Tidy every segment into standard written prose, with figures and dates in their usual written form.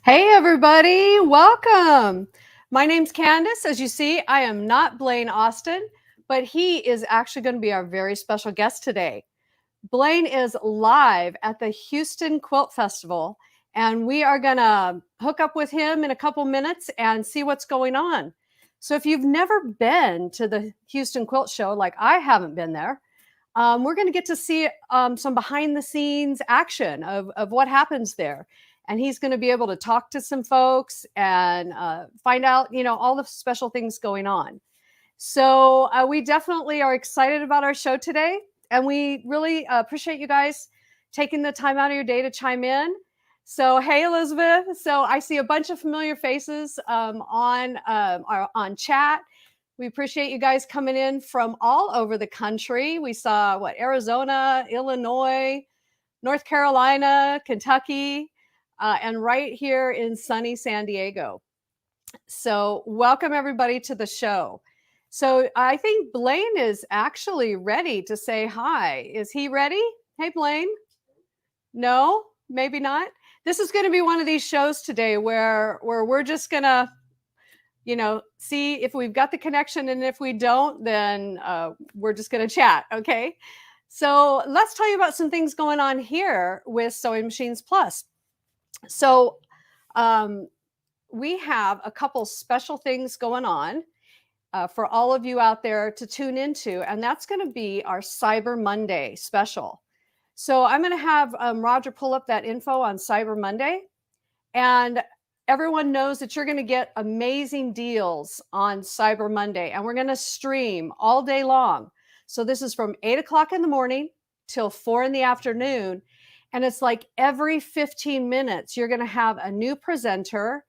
Hey everybody, welcome. My name's Candace. As you see, I am not Blaine Austin, but he is actually going to be our very special guest today. Blaine is live at the Houston Quilt Festival, and we are going to hook up with him in a couple minutes and see what's going on. So if you've never been to the Houston Quilt Show, like I haven't been there, we're going to get to see some behind the scenes action of what happens there. And he's going to be able to talk to some folks and find out, all the special things going on. So we definitely are excited about our show today. And we really appreciate you guys taking the time out of your day to chime in. So, hey, Elizabeth. So I see a bunch of familiar faces on chat. We appreciate you guys coming in from all over the country. We saw Arizona, Illinois, North Carolina, Kentucky, and right here in sunny San Diego. So welcome everybody to the show. So I think Blaine is actually ready to say hi. Is he ready? Hey, Blaine. No, maybe not. This is going to be one of these shows today where we're just going to see if we've got the connection. And if we don't, then we're just going to chat. Okay. So let's tell you about some things going on here with Sewing Machines Plus. So we have a couple special things going on for all of you out there to tune into. And that's going to be our Cyber Monday special. So I'm going to have Roger pull up that info on Cyber Monday. And everyone knows that you're going to get amazing deals on Cyber Monday, and we're going to stream all day long. So this is from 8 o'clock in the morning till 4 in the afternoon. And it's like every 15 minutes, you're going to have a new presenter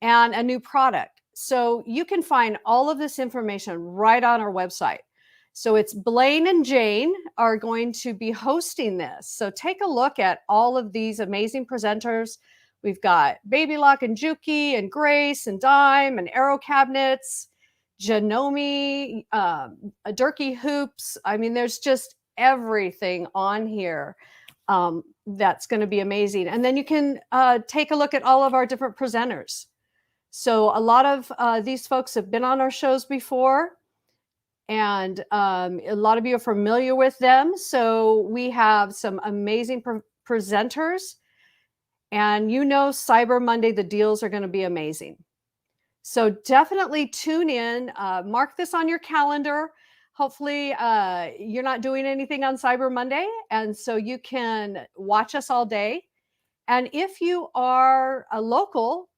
and a new product. So you can find all of this information right on our website. So it's Blaine and Jane are going to be hosting this. So take a look at all of these amazing presenters. We've got Baby Lock and Juki and Grace and Dime and Arrow Cabinets, Janome, Durkee Hoops. I mean, there's just everything on here that's going to be amazing. And then you can take a look at all of our different presenters. So a lot of these folks have been on our shows before. And a lot of you are familiar with them. So we have some amazing presenters. And Cyber Monday, the deals are going to be amazing. So definitely tune in, mark this on your calendar. Hopefully you're not doing anything on Cyber Monday. And so you can watch us all day. And if you are a local,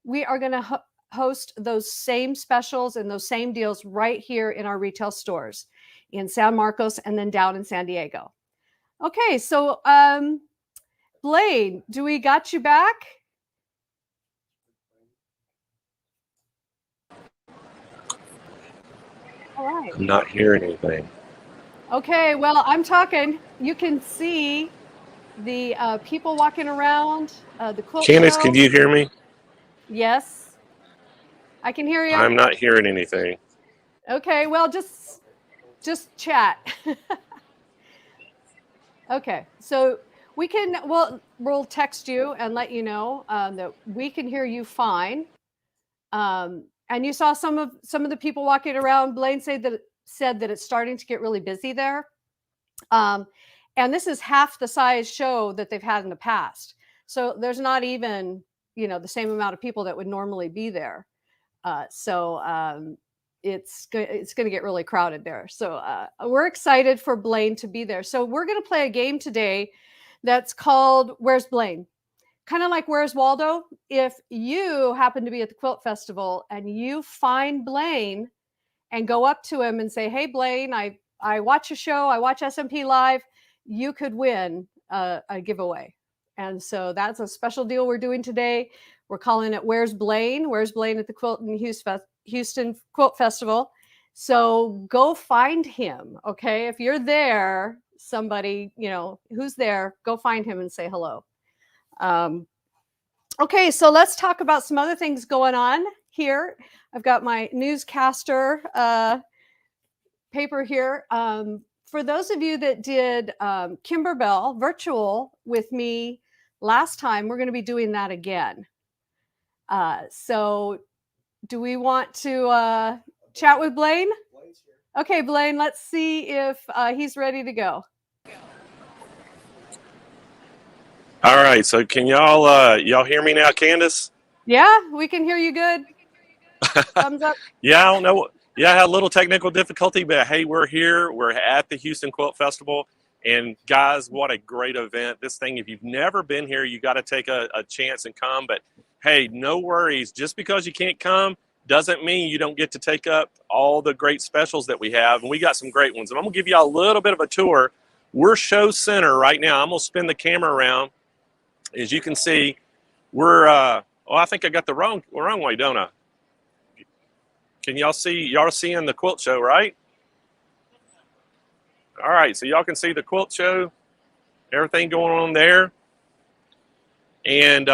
we are going to host those same specials and those same deals right here in our retail stores in San Marcos and then down in San Diego. Okay, so Blaine, do we got you back? All right. I'm not hearing anything. Okay, well, I'm talking. You can see the people walking around, the quilt Candace, show. can you hear me? Yes, I can hear you. I'm not hearing anything. Okay, well, just chat. Okay, so we'll text you and let you know that we can hear you fine. And you saw some of the people walking around. Blaine said that it's starting to get really busy there. And this is half the size show that they've had in the past. So there's not even, the same amount of people that would normally be there. So it's going to get really crowded there. So we're excited for Blaine to be there. So we're going to play a game today that's called Where's Blaine? Kind of like Where's Waldo? If you happen to be at the Quilt Festival and you find Blaine and go up to him and say, hey, Blaine, I watch your show. I watch SMP Live. You could win a giveaway. And so that's a special deal we're doing today. We're calling it Where's Blaine? Where's Blaine at the Houston Quilt Festival? So go find him, okay? If you're there, somebody, who's there, go find him and say hello. Okay, so let's talk about some other things going on here. I've got my newscaster paper here. For those of you that did Kimberbell virtual with me last time, we're going to be doing that again. So do we want to chat with Blaine? Okay, Blaine, let's see if he's ready to go. All right, so can y'all hear me now, Candace? Yeah, we can hear you good. Thumbs up. Yeah, I don't know. Yeah, I had a little technical difficulty, but hey, we're here. We're at the Houston Quilt Festival. And guys, what a great event. This thing, if you've never been here, you got to take a chance and come. But hey, no worries. Just because you can't come doesn't mean you don't get to take up all the great specials that we have. And we got some great ones. And I'm going to give you a little bit of a tour. We're show center right now. I'm going to spin the camera around. As you can see, we're, oh, I think I got the wrong way, don't I? Can y'all see? Y'all seeing the quilt show, right? All right, so y'all can see the quilt show, everything going on there. And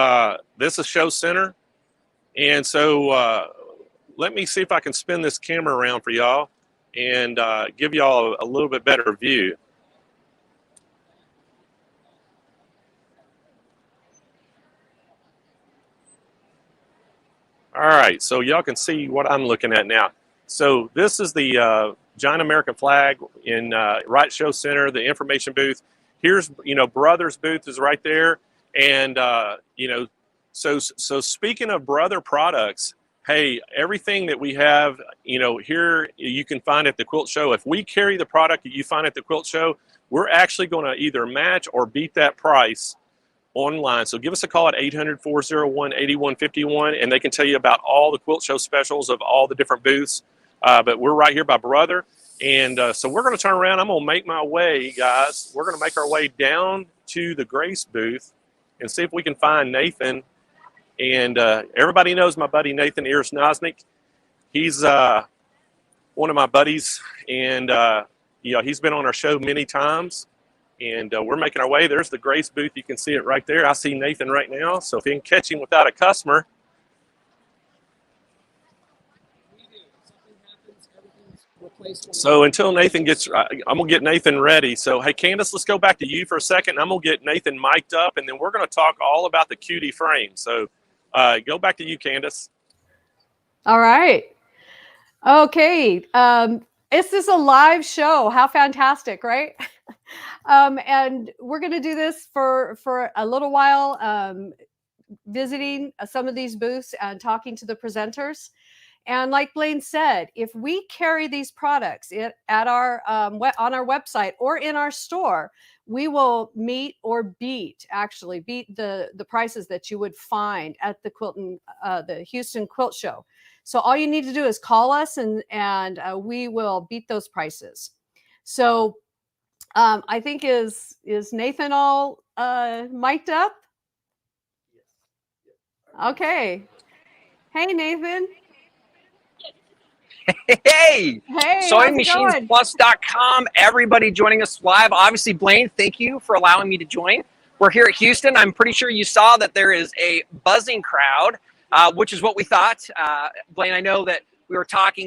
this is show center. And so let me see if I can spin this camera around for y'all and give y'all a little bit better view. All right, so y'all can see what I'm looking at now. So this is the giant American flag in right show center, the information booth. Here's, Brothers booth is right there. And, so speaking of Brother products, hey, everything that we have, here you can find at the quilt show. If we carry the product that you find at the quilt show, we're actually going to either match or beat that price online. So give us a call at 800-401-8151, and they can tell you about all the quilt show specials of all the different booths. But we're right here by Brother. And so we're going to turn around. I'm going to make my way, guys. We're going to make our way down to the Grace booth and see if we can find Nathan. And everybody knows my buddy Nathan Ears-Nosnick. He's one of my buddies, and he's been on our show many times. And we're making our way. There's the Grace booth. You can see it right there. I see Nathan right now. So if you can catch him without a customer. So until Nathan gets, I'm going to get Nathan ready. So, hey, Candace, let's go back to you for a second. I'm going to get Nathan mic'd up, and then we're going to talk all about the Cutie frame. So go back to you, Candace. All right. Okay. This is a live show. How fantastic, right? And we're going to do this for a little while, visiting some of these booths and talking to the presenters. And like Blaine said, if we carry these products at our on our website or in our store, we will meet or beat the prices that you would find at the Houston Quilt Show. So all you need to do is call us, and we will beat those prices. So I think is Nathan all mic'd up? Okay. Hey, Nathan. Hey, hey, SewingMachinesPlus.com. Everybody joining us live. Obviously, Blaine, thank you for allowing me to join. We're here at Houston. I'm pretty sure you saw that there is a buzzing crowd, which is what we thought. Blaine, I know that we were talking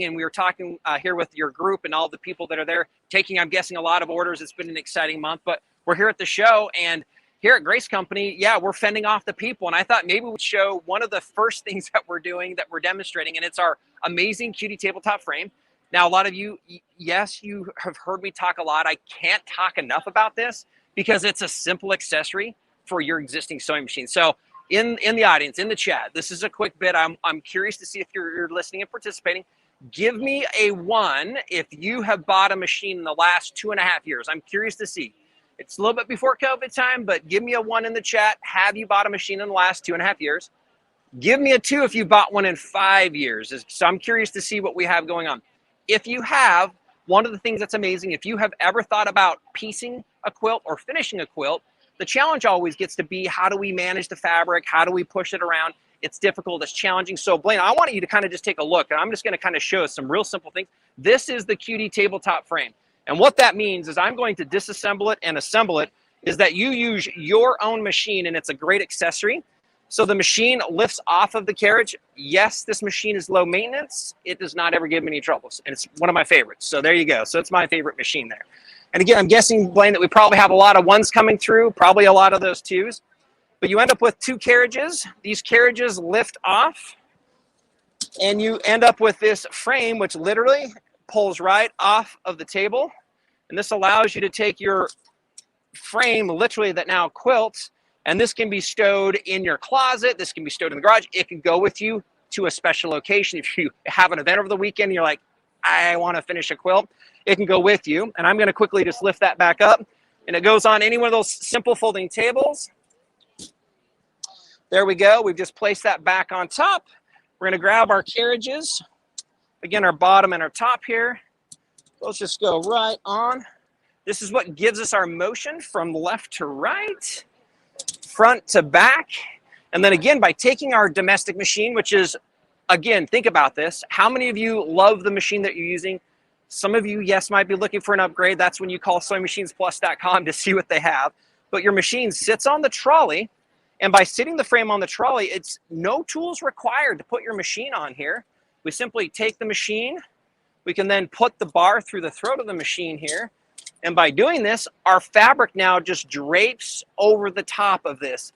here with your group and all the people that are there taking, I'm guessing, a lot of orders. It's been an exciting month, but we're here at the show, and here at Grace Company, yeah, we're fending off the people. And I thought maybe we'd show one of the first things that we're doing, that we're demonstrating, and it's our amazing Cutie tabletop frame. Now, a lot of you, yes, you have heard me talk a lot. I can't talk enough about this because it's a simple accessory for your existing sewing machine. So in the audience, in the chat, this is a quick bit. I'm curious to see if you're listening and participating. Give me a 1 if you have bought a machine in the last 2.5 years. I'm curious to see. It's a little bit before COVID time, but give me a 1 in the chat. Have you bought a machine in the last 2.5 years? Give me a 2 if you bought one in 5 years. So I'm curious to see what we have going on. If you have, one of the things that's amazing, if you have ever thought about piecing a quilt or finishing a quilt, the challenge always gets to be, how do we manage the fabric? How do we push it around? It's difficult, it's challenging. So Blaine, I want you to kind of just take a look, and I'm just gonna kind of show us some real simple things. This is the Cutie tabletop frame. And what that means is I'm going to disassemble it and assemble it, is that you use your own machine, and it's a great accessory. So the machine lifts off of the carriage. Yes, this machine is low maintenance. It does not ever give me any troubles. And it's one of my favorites. So there you go. So it's my favorite machine there. And again, I'm guessing, Blaine, that we probably have a lot of 1s coming through, probably a lot of those 2s. but you end up with 2 carriages. These carriages lift off, and you end up with this frame, which literally pulls right off of the table. And this allows you to take your frame, literally, that now quilts, and this can be stowed in your closet. This can be stowed in the garage. It can go with you to a special location. If you have an event over the weekend, and you're like, I want to finish a quilt, it can go with you. And I'm going to quickly just lift that back up, and it goes on any one of those simple folding tables. There we go. We've just placed that back on top. We're going to grab our carriages. Again, our bottom and our top here. Let's just go right on. This is what gives us our motion from left to right, front to back. And then again, by taking our domestic machine, which is, again, think about this. How many of you love the machine that you're using? Some of you, yes, might be looking for an upgrade. That's when you call SewingMachinesPlus.com to see what they have. But your machine sits on the trolley. And by sitting the frame on the trolley, it's no tools required to put your machine on here. We simply take the machine. We can then put the bar through the throat of the machine here. And by doing this, our fabric now just drapes over the top of this.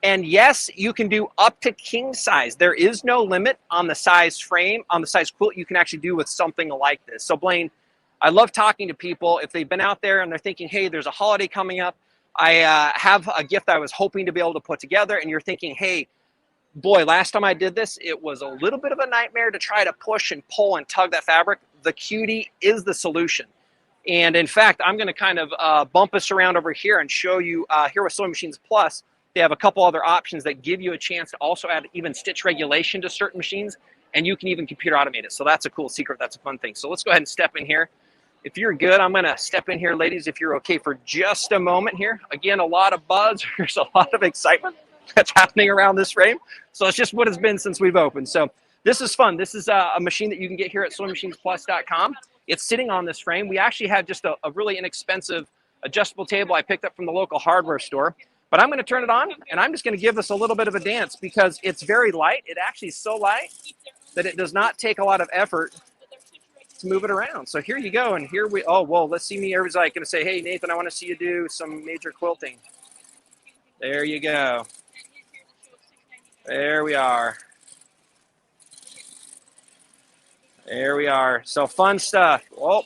And yes, you can do up to king size. There is no limit on the size frame, on the size quilt you can actually do with something like this. So Blaine, I love talking to people if they've been out there and they're thinking, hey, there's a holiday coming up. I have a gift I was hoping to be able to put together, and you're thinking, hey, boy, last time I did this, it was a little bit of a nightmare to try to push and pull and tug that fabric. The Cutie is the solution. And in fact, I'm going to kind of bump us around over here and show you here with Sewing Machines Plus, they have a couple other options that give you a chance to also add even stitch regulation to certain machines, and you can even computer automate it. So that's a cool secret. That's a fun thing. So let's go ahead and step in here. If you're good, I'm going to step in here, ladies, if you're okay for just a moment here. Again, a lot of buzz. There's a lot of excitement that's happening around this frame. So it's just what it's been since we've opened. So this is fun. This is a machine that you can get here at SewingMachinesPlus.com. It's sitting on this frame. We actually have just a really inexpensive adjustable table I picked up from the local hardware store. But I'm going to turn it on, and I'm just going to give this a little bit of a dance because it's very light. It actually is so light that it does not take a lot of effort to move it around. So here you go, and here we, oh, well, let's see me. Everybody's like going to say, hey, Nathan, I want to see you do some major quilting. There you go. There we are. There we are. So fun stuff. Oh.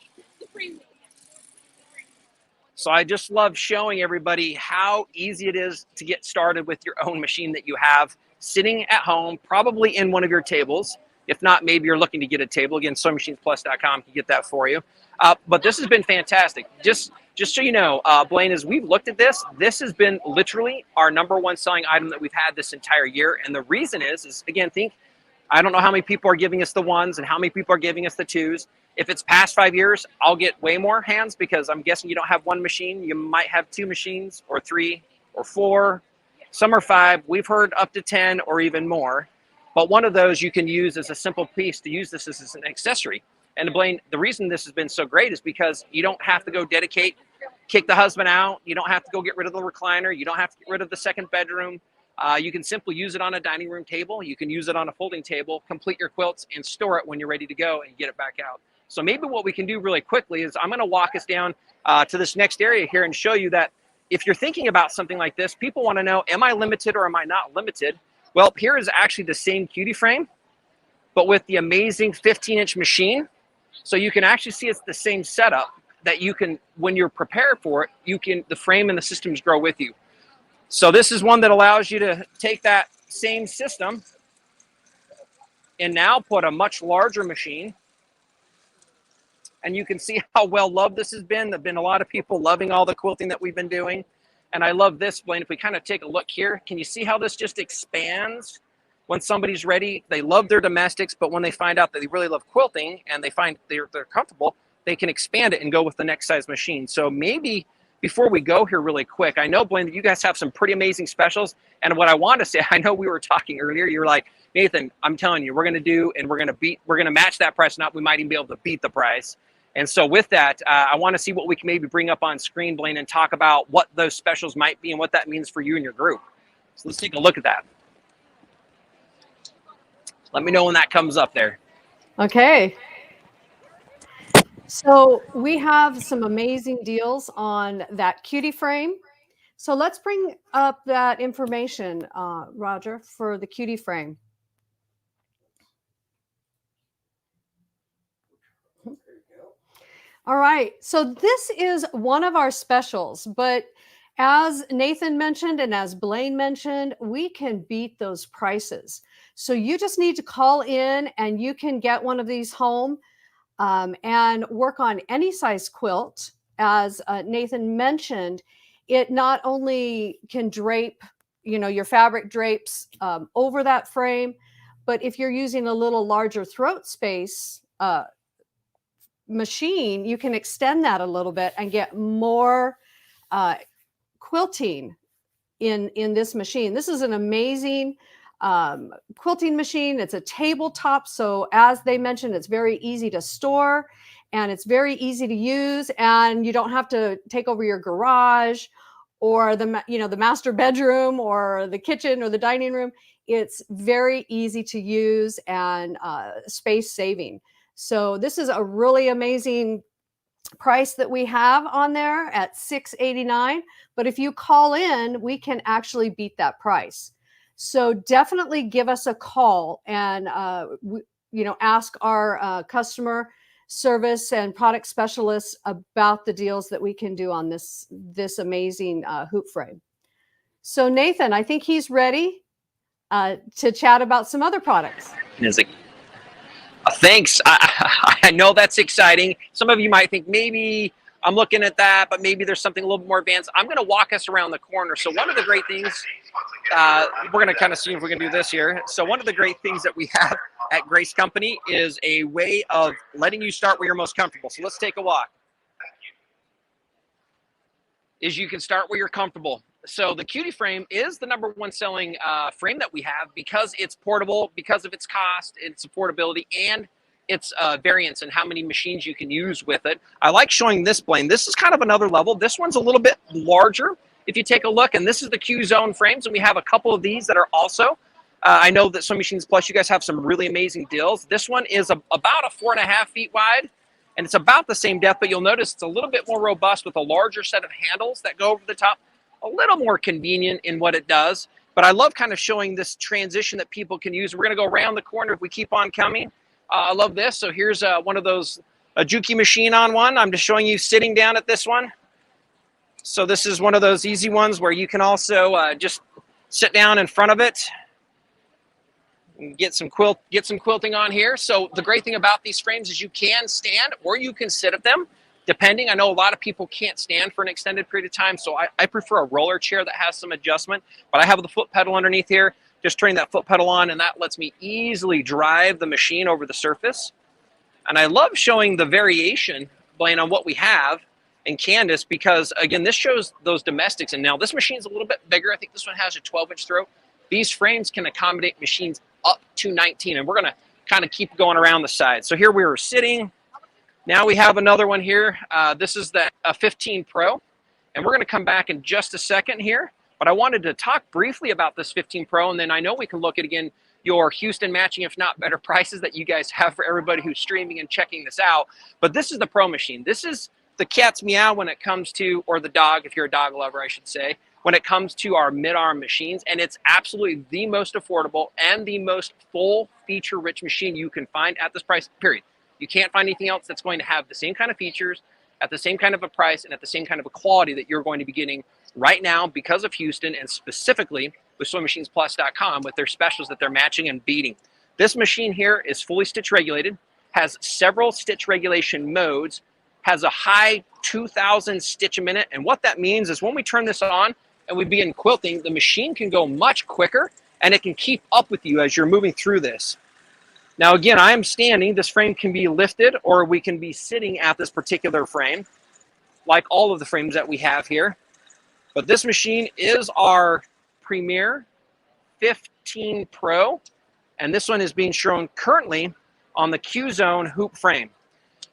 So I just love showing everybody how easy it is to get started with your own machine that you have sitting at home, probably in one of your tables. If not, maybe you're looking to get a table. Again, SewingMachinesPlus.com can get that for you. But this has been fantastic. Just so you know, Blaine, as we've looked at this, this has been literally our #1 selling item that we've had this entire year. And the reason is again, I don't know how many people are giving us the 1s and how many people are giving us the 2s. If it's past 5 years, I'll get way more hands because I'm guessing you don't have 1 machine. You might have 2 machines or 3 or 4. Some are 5. We've heard up to 10 or even more. But one of those you can use as a simple piece to use this as an accessory. And Blaine, the reason this has been so great is because you don't have to go kick the husband out. You don't have to go get rid of the recliner. You don't have to get rid of the second bedroom. You can simply use it on a dining room table. You can use it on a folding table, complete your quilts, and store it when you're ready to go and get it back out. So maybe what we can do really quickly is I'm going to walk us down to this next area here and show you that if you're thinking about something like this, people want to know, am I limited or am I not limited? Well, here is actually the same Cutie frame, but with the amazing 15-inch machine. So you can actually see it's the same setup that you can, when you're prepared for it, the frame and the systems grow with you. So this is one that allows you to take that same system and now put a much larger machine. And you can see how well loved this has been. There have been a lot of people loving all the quilting that we've been doing. And I love this, Blaine. If we kind of take a look here, can you see how this just expands when somebody's ready? They love their domestics, but when they find out that they really love quilting and they find they're comfortable, they can expand it and go with the next size machine. So maybe before we go here really quick, I know, Blaine, that you guys have some pretty amazing specials. And what I want to say, I know we were talking earlier, you were like, Nathan, I'm telling you, we're going to do, and we're going to match that price. Not, we might even be able to beat the price. And so with that, I want to see what we can maybe bring up on screen, Blaine, and talk about what those specials might be and what that means for you and your group. So let's take a look at that. Let me know when that comes up there. Okay. So we have some amazing deals on that Cutie frame. So let's bring up that information, Roger, for the Cutie frame. All right, so this is one of our specials, but as Nathan mentioned and as Blaine mentioned, we can beat those prices. So you just need to call in and you can get one of these home and work on any size quilt. As Nathan mentioned, it not only can drape, your fabric drapes over that frame, but if you're using a little larger throat space, machine, you can extend that a little bit and get more quilting in this machine. This is an amazing quilting machine. It's a tabletop, so as they mentioned, it's very easy to store and it's very easy to use, and you don't have to take over your garage or the master bedroom or the kitchen or the dining room. It's very easy to use and space saving. So this is a really amazing price that we have on there at $689. But if you call in, we can actually beat that price. So definitely give us a call and ask our customer service and product specialists about the deals that we can do on this amazing hoop frame. So Nathan, I think he's ready to chat about some other products. Is it? Thanks. I know that's exciting. Some of you might think maybe I'm looking at that, but maybe there's something a little bit more advanced. I'm going to walk us around the corner. So one of the great things, we're going to kind of see if we can do this here. So one of the great things that we have at Grace Company is a way of letting you start where you're most comfortable. So let's take a walk. You can start where you're comfortable. So the Cutie frame is the #1 selling frame that we have because it's portable, because of its cost, its affordability, and its variance and how many machines you can use with it. I like showing this, Blaine. This is kind of another level. This one's a little bit larger if you take a look, and this is the Q Zone frames, and we have a couple of these that are also, I know that Sewing Machines Plus, you guys have some really amazing deals. This one is about a 4.5 feet wide, and it's about the same depth, but you'll notice it's a little bit more robust with a larger set of handles that go over the top. A little more convenient in what it does, but I love kind of showing this transition that people can use. We're going to go around the corner if we keep on coming. I love this. So here's one of those, a Juki machine on one. I'm just showing you sitting down at this one. So this is one of those easy ones where you can also just sit down in front of it and get some quilting on here. So the great thing about these frames is you can stand or you can sit at them. Depending, I know a lot of people can't stand for an extended period of time, so I prefer a roller chair that has some adjustment, but I have the foot pedal underneath here. Just turning that foot pedal on, and that lets me easily drive the machine over the surface. And I love showing the variation, Blaine, on what we have in Candace, because, again, this shows those domestics, and now this machine's a little bit bigger. I think this one has a 12-inch throat. These frames can accommodate machines up to 19, and we're going to kind of keep going around the side. So here we were sitting. Now we have another one here. This is the 15 Pro, and we're going to come back in just a second here. But I wanted to talk briefly about this 15 Pro, and then I know we can look at, again, your Houston matching, if not better prices that you guys have for everybody who's streaming and checking this out. But this is the Pro machine. This is the cat's meow when it comes to, or the dog, if you're a dog lover, I should say, when it comes to our mid-arm machines. And it's absolutely the most affordable and the most full feature-rich machine you can find at this price, period. You can't find anything else that's going to have the same kind of features at the same kind of a price and at the same kind of a quality that you're going to be getting right now because of Houston, and specifically with SewingMachinesPlus.com with their specials that they're matching and beating. This machine here is fully stitch regulated, has several stitch regulation modes, has a high 2,000 stitch a minute. And what that means is when we turn this on and we begin quilting, the machine can go much quicker and it can keep up with you as you're moving through this. Now, again, I am standing. This frame can be lifted, or we can be sitting at this particular frame, like all of the frames that we have here. But this machine is our premier 15 Pro, and this one is being shown currently on the Q Zone hoop frame.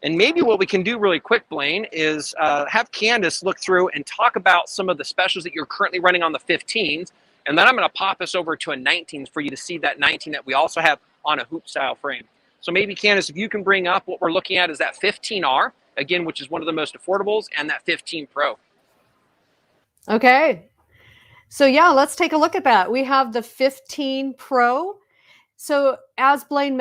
And maybe what we can do really quick, Blaine, is have Candace look through and talk about some of the specials that you're currently running on the 15s, and then I'm going to pop us over to a 19 for you to see that 19 that we also have on a hoop style frame. So maybe Candace, if you can bring up what we're looking at is that 15R, again, which is one of the most affordables, and that 15 Pro. Okay. So yeah, let's take a look at that. We have the 15 Pro. So as Blaine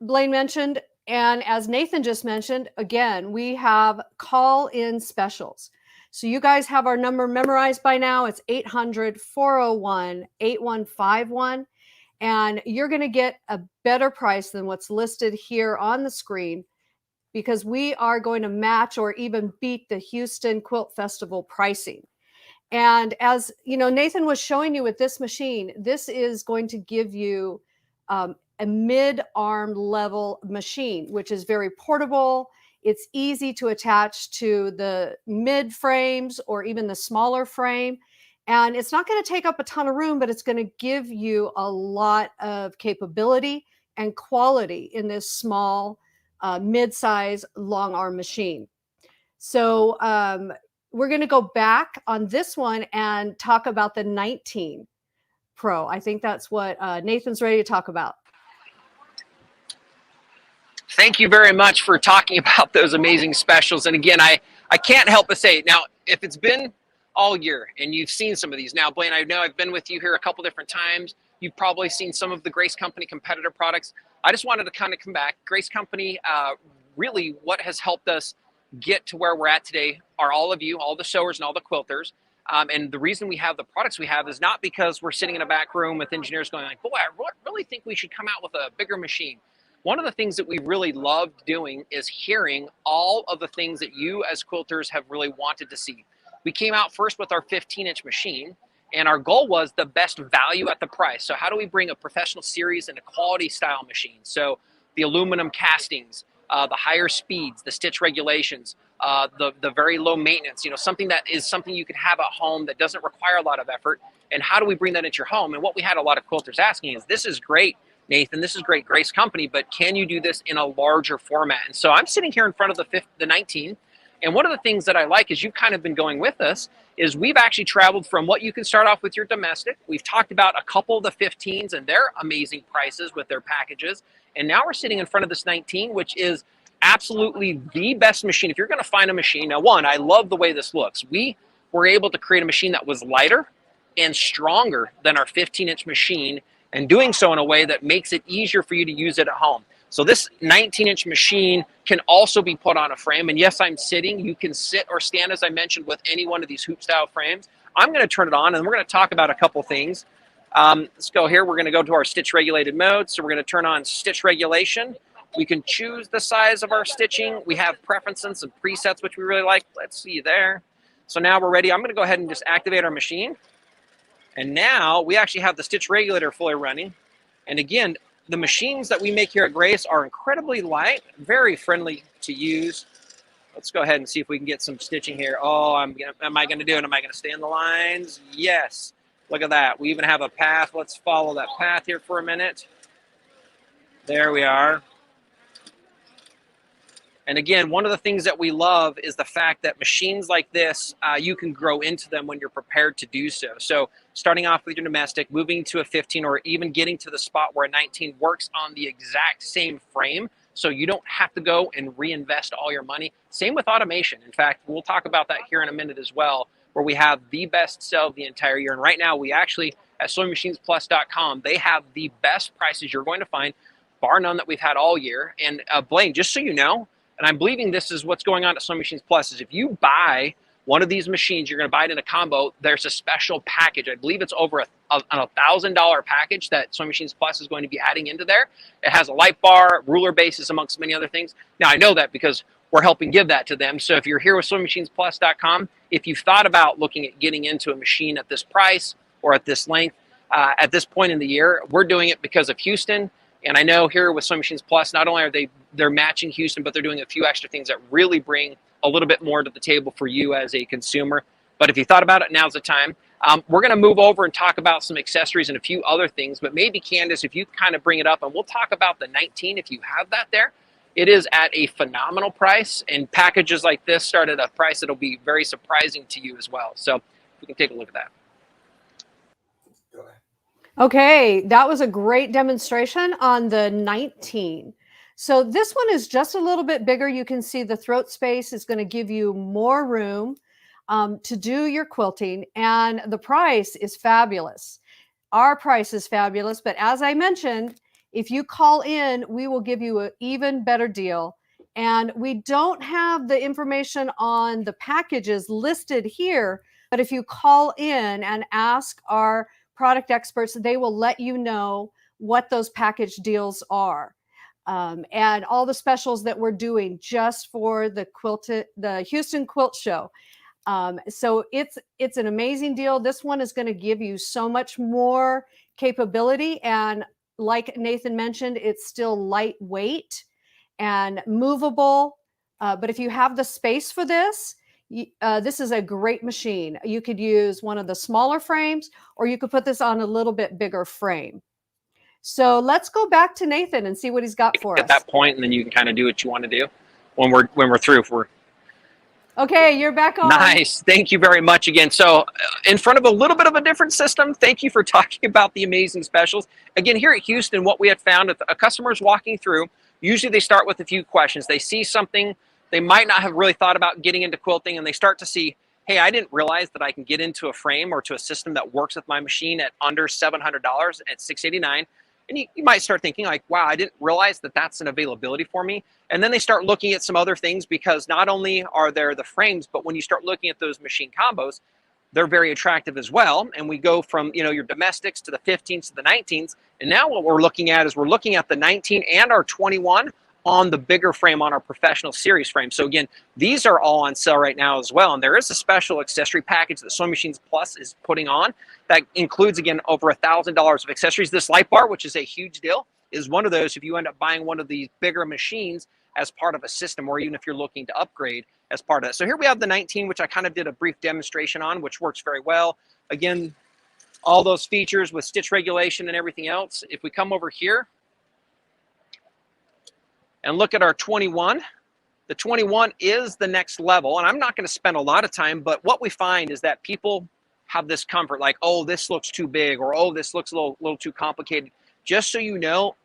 mentioned, and as Nathan just mentioned, again, we have call-in specials. So you guys have our number memorized by now. It's 800-401-8151. And you're going to get a better price than what's listed here on the screen, because we are going to match or even beat the Houston Quilt Festival pricing. And as you know, Nathan was showing you with this machine, this is going to give you a mid-arm level machine, which is very portable. It's easy to attach to the mid frames or even the smaller frame. And it's not going to take up a ton of room, but it's going to give you a lot of capability and quality in this small, mid-size long arm machine. So we're going to go back on this one and talk about the 19 Pro. I think that's what Nathan's ready to talk about. Thank you very much for talking about those amazing specials. And again, I can't help but say, now, if it's been all year and you've seen some of these. Now, Blaine, I know I've been with you here a couple different times. You've probably seen some of the Grace Company competitor products. I just wanted to kind of come back. Grace Company, really what has helped us get to where we're at today are all of you, all the sewers and all the quilters. And the reason we have the products we have is not because we're sitting in a back room with engineers going like, boy, I really think we should come out with a bigger machine. One of the things that we really loved doing is hearing all of the things that you as quilters have really wanted to see. We came out first with our 15-inch machine, and our goal was the best value at the price. So how do we bring a professional series and a quality style machine? So the aluminum castings, the higher speeds, the stitch regulations, the very low maintenance, something that is something you can have at home that doesn't require a lot of effort. And how do we bring that into your home? And what we had a lot of quilters asking is, this is great, Nathan, this is great, Grace Company, but can you do this in a larger format? And so I'm sitting here in front of the 19, and one of the things that I like is you've kind of been going with us, is we've actually traveled from what you can start off with your domestic. We've talked about a couple of the 15s and their amazing prices with their packages. And now we're sitting in front of this 19, which is absolutely the best machine. If you're going to find a machine, now one, I love the way this looks. We were able to create a machine that was lighter and stronger than our 15-inch machine, and doing so in a way that makes it easier for you to use it at home. So this 19-inch machine can also be put on a frame. And yes, I'm sitting. You can sit or stand, as I mentioned, with any one of these hoop style frames. I'm going to turn it on, and we're going to talk about a couple things. Let's go here. We're going to go to our stitch regulated mode. So we're going to turn on stitch regulation. We can choose the size of our stitching. We have preferences and presets, which we really like. Let's see there. So now we're ready. I'm going to go ahead and just activate our machine. And now we actually have the stitch regulator fully running. And again, the machines that we make here at Grace are incredibly light, very friendly to use. Let's go ahead and see if we can get some stitching here. Oh, am I going to do it? Am I going to stay in the lines? Yes. Look at that. We even have a path. Let's follow that path here for a minute. There we are. And again, one of the things that we love is the fact that machines like this, you can grow into them when you're prepared to do so. So starting off with your domestic, moving to a 15, or even getting to the spot where a 19 works on the exact same frame, so you don't have to go and reinvest all your money. Same with automation. In fact, we'll talk about that here in a minute as well, where we have the best sale of the entire year. And right now, we actually, at SewingMachinesPlus.com, they have the best prices you're going to find, bar none, that we've had all year. And Blaine, just so you know, and I'm believing this is what's going on at Sewing Machines Plus, is if you buy one of these machines, you're going to buy it in a combo, there's a special package. I believe it's over a $1,000 package that Sewing Machines Plus is going to be adding into there. It has a light bar, ruler bases, amongst many other things. Now, I know that because we're helping give that to them. So if you're here with SewingMachinesPlus.com, if you've thought about looking at getting into a machine at this price or at this length, at this point in the year, we're doing it because of Houston. And I know here with Sewing Machines Plus, not only are they're matching Houston, but they're doing a few extra things that really bring a little bit more to the table for you as a consumer. But if you thought about it, now's the time. We're going to move over and talk about some accessories and a few other things. But maybe, Candace, if you kind of bring it up, and we'll talk about the 19 if you have that there. It is at a phenomenal price, and packages like this start at a price that'll be very surprising to you as well. So we can take a look at that. Okay, that was a great demonstration on the 19. So this one is just a little bit bigger. You can see the throat space is going to give you more room. to do your quilting, and the price is fabulous. Our price is fabulous, but as I mentioned, if you call in, we will give you an even better deal. And we don't have the information on the packages listed here, but if you call in and ask our product experts, they will let you know what those package deals are. And all the specials that we're doing just for the Houston Quilt Show. So it's an amazing deal. This one is going to give you so much more capability, and like Nathan mentioned, it's still lightweight and movable. But if you have the space for this, this is a great machine. You could use one of the smaller frames, or you could put this on a little bit bigger frame. So let's go back to Nathan and see what he's got for us. At that point, and then you can kind of do what you want to do when we're through. Okay, you're back on. Nice. Thank you very much again. So in front of a little bit of a different system, thank you for talking about the amazing specials. Again, here at Houston, what we had found, if a customer is walking through, usually they start with a few questions. They see something they might not have really thought about getting into quilting, and they start to see, hey, I didn't realize that I can get into a frame or to a system that works with my machine at under $700 at $689. And you might start thinking like, wow, I didn't realize that that's an availability for me. And then they start looking at some other things, because not only are there the frames, but when you start looking at those machine combos, they're very attractive as well. And we go from, your domestics to the 15s to the 19s. And now what we're looking at is we're looking at the 19 and our 21 on the bigger frame, on our professional series frame. So again, these are all on sale right now as well. And there is a special accessory package that Sewing Machines Plus is putting on that includes, again, over $1,000 of accessories. This light bar, which is a huge deal, is one of those if you end up buying one of these bigger machines as part of a system, or even if you're looking to upgrade as part of that. So here we have the 19, which I kind of did a brief demonstration on, which works very well. Again, all those features with stitch regulation and everything else. If we come over here and look at our 21, the 21 is the next level. And I'm not going to spend a lot of time, but what we find is that people have this comfort like, oh, this looks too big, or oh, this looks a little too complicated. Just so you know,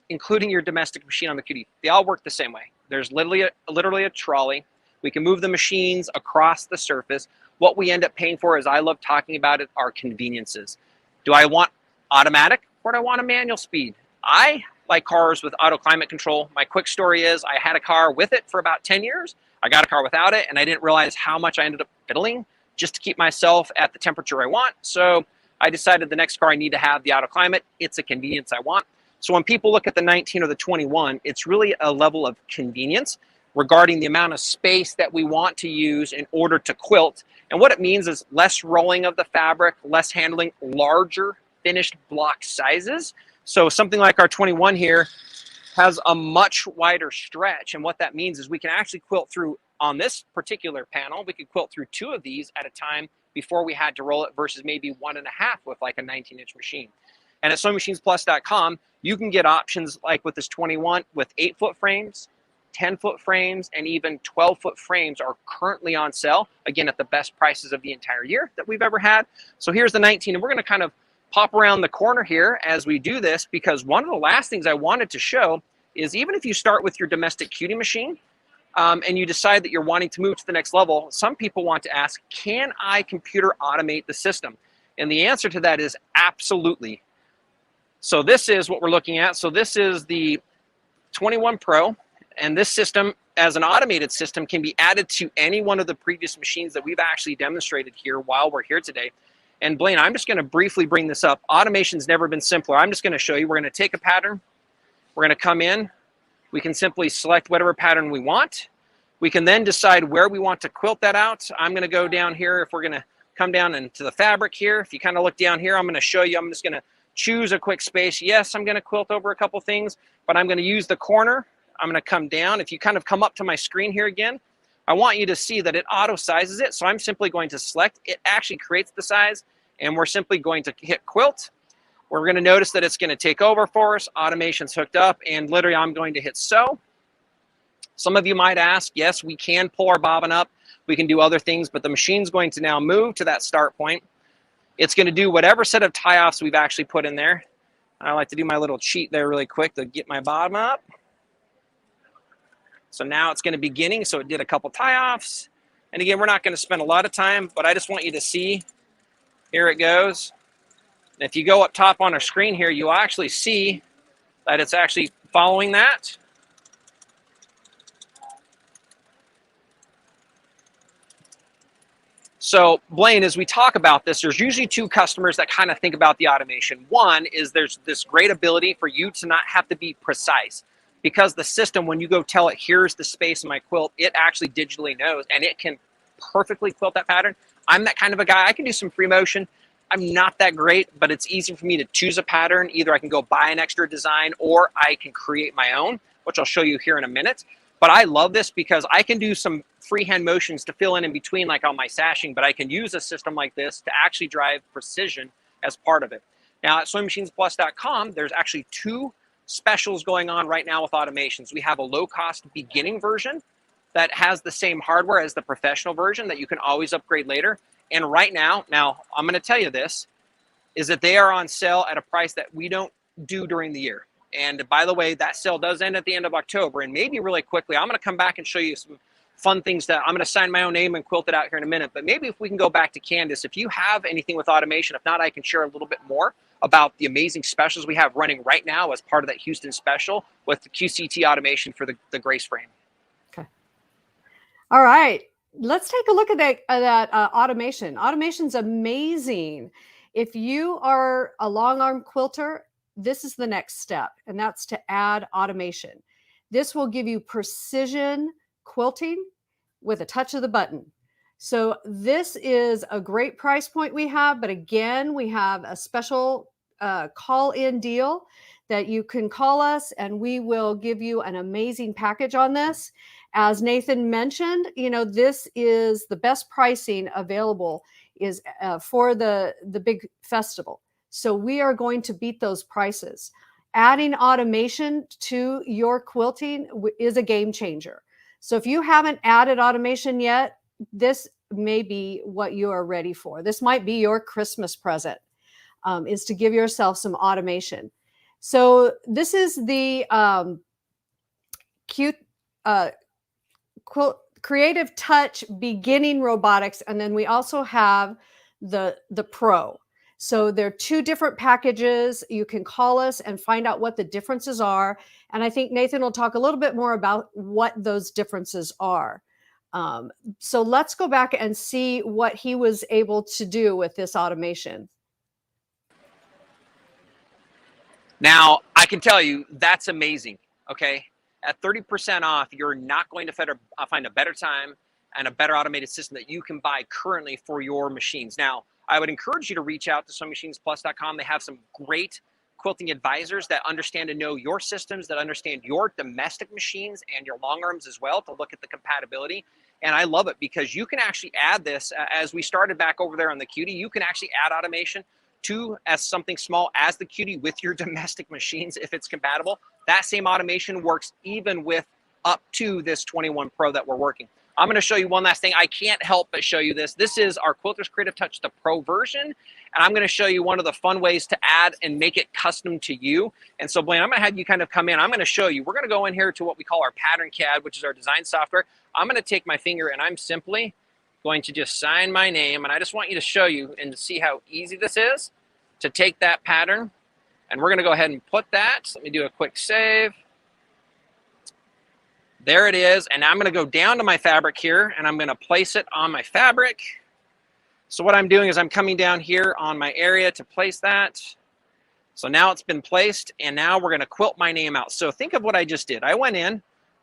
including your domestic machine on the Cutie, they all work the same way. There's literally a trolley. We can move the machines across the surface. What we end up paying for, as I love talking about it, are conveniences. Do I want automatic, or do I want a manual speed? I like cars with auto climate control. My quick story is I had a car with it for about 10 years. I got a car without it, and I didn't realize how much I ended up fiddling just to keep myself at the temperature I want. So I decided the next car I need to have the auto climate. It's a convenience I want. So when people look at the 19 or the 21, it's really a level of convenience regarding the amount of space that we want to use in order to quilt. And what it means is less rolling of the fabric, less handling, larger finished block sizes. So something like our 21 here has a much wider stretch. And what that means is we can actually quilt through, on this particular panel, we could quilt through 2 of these at a time before we had to roll it, versus maybe 1.5 with like a 19-inch machine. And at SewingMachinesPlus.com, you can get options like with this 21 with 8-foot frames, 10-foot frames, and even 12-foot frames are currently on sale, again, at the best prices of the entire year that we've ever had. So here's the 19, and we're going to kind of pop around the corner here as we do this, because one of the last things I wanted to show is even if you start with your domestic Cutie machine and you decide that you're wanting to move to the next level, some people want to ask, can I computer automate the system? And the answer to that is absolutely. So this is what we're looking at. So this is the 21 Pro, and this system, as an automated system, can be added to any one of the previous machines that we've actually demonstrated here while we're here today. And Blaine, I'm just going to briefly bring this up. Automation's never been simpler. I'm just going to show you. We're going to take a pattern. We're going to come in. We can simply select whatever pattern we want. We can then decide where we want to quilt that out. I'm going to go down here. If we're going to come down into the fabric here, if you kind of look down here, I'm going to show you. I'm just going to choose a quick space. Yes, I'm going to quilt over a couple things, but I'm going to use the corner. I'm going to come down. If you kind of come up to my screen here again, I want you to see that it auto sizes it. So I'm simply going to select. It actually creates the size, and we're simply going to hit quilt. We're going to notice that it's going to take over for us. Automation's hooked up, and literally I'm going to hit sew. Some of you might ask, yes, we can pull our bobbin up. We can do other things, but the machine's going to now move to that start point. It's going to do whatever set of tie-offs we've actually put in there. I like to do my little cheat there really quick to get my bobbin up. So now it's going to be beginning. So it did a couple tie-offs. And again, we're not going to spend a lot of time, but I just want you to see. Here it goes. And if you go up top on our screen here, you'll actually see that it's actually following that. So Blaine, as we talk about this, there's usually two customers that kind of think about the automation. One is there's this great ability for you to not have to be precise, because the system, when you go tell it, here's the space in my quilt, it actually digitally knows and it can perfectly quilt that pattern. I'm that kind of a guy. I can do some free motion. I'm not that great, but it's easy for me to choose a pattern. Either I can go buy an extra design or I can create my own, which I'll show you here in a minute. But I love this because I can do some freehand motions to fill in between, like on my sashing, but I can use a system like this to actually drive precision as part of it. Now at SewingMachinesPlus.com, there's actually two specials going on right now with automations. We have a low-cost beginning version that has the same hardware as the professional version that you can always upgrade later. And right now I'm going to tell you this, is that they are on sale at a price that we don't do during the year. And by the way, that sale does end at the end of October. And maybe really quickly, I'm going to come back and show you some fun things that I'm going to sign my own name and quilt it out here in a minute. But maybe if we can go back to Candace, if you have anything with automation, if not, I can share a little bit more about the amazing specials we have running right now as part of that Houston special with the QCT automation for the Grace frame. Okay. All right. Let's take a look at that automation. Automation's amazing. If you are a long arm quilter, this is the next step, and that's to add automation. This will give you precision quilting with a touch of the button. So this is a great price point we have, but again, we have a special call-in deal that you can call us and we will give you an amazing package on this. As Nathan mentioned, you know, this is the best pricing available is for the big festival. So we are going to beat those prices. Adding automation to your quilting is a game changer. So if you haven't added automation yet, this may be what you are ready for. This might be your Christmas present, is to give yourself some automation. So this is the Creative Touch Beginning Robotics, and then we also have the Pro. So there are two different packages. You can call us and find out what the differences are. And I think Nathan will talk a little bit more about what those differences are. So let's go back and see what he was able to do with this automation. Now, I can tell you that's amazing, okay? At 30% off, you're not going to find a better time and a better automated system that you can buy currently for your machines. Now, I would encourage you to reach out to SewingMachinesPlus.com. They have some great quilting advisors that understand and know your systems, that understand your domestic machines and your long arms as well, to look at the compatibility. And I love it because you can actually add this, as we started back over there on the Cutie, you can actually add automation to as something small as the Cutie with your domestic machines if it's compatible. That same automation works even with up to this 21 Pro that we're working. I'm going to show you one last thing. I can't help but show you this. This is our Quilters Creative Touch, the Pro version. And I'm going to show you one of the fun ways to add and make it custom to you. And so, Blaine, I'm going to have you kind of come in. I'm going to show you. We're going to go in here to what we call our Pattern CAD, which is our design software. I'm going to take my finger and I'm simply going to just sign my name. And I just want you to show you and to see how easy this is to take that pattern. And we're going to go ahead and put that. Let me do a quick save. There it is. And I'm going to go down to my fabric here and I'm going to place it on my fabric. So what I'm doing is I'm coming down here on my area to place that. So now it's been placed and now we're going to quilt my name out. So think of what I just did. I went in,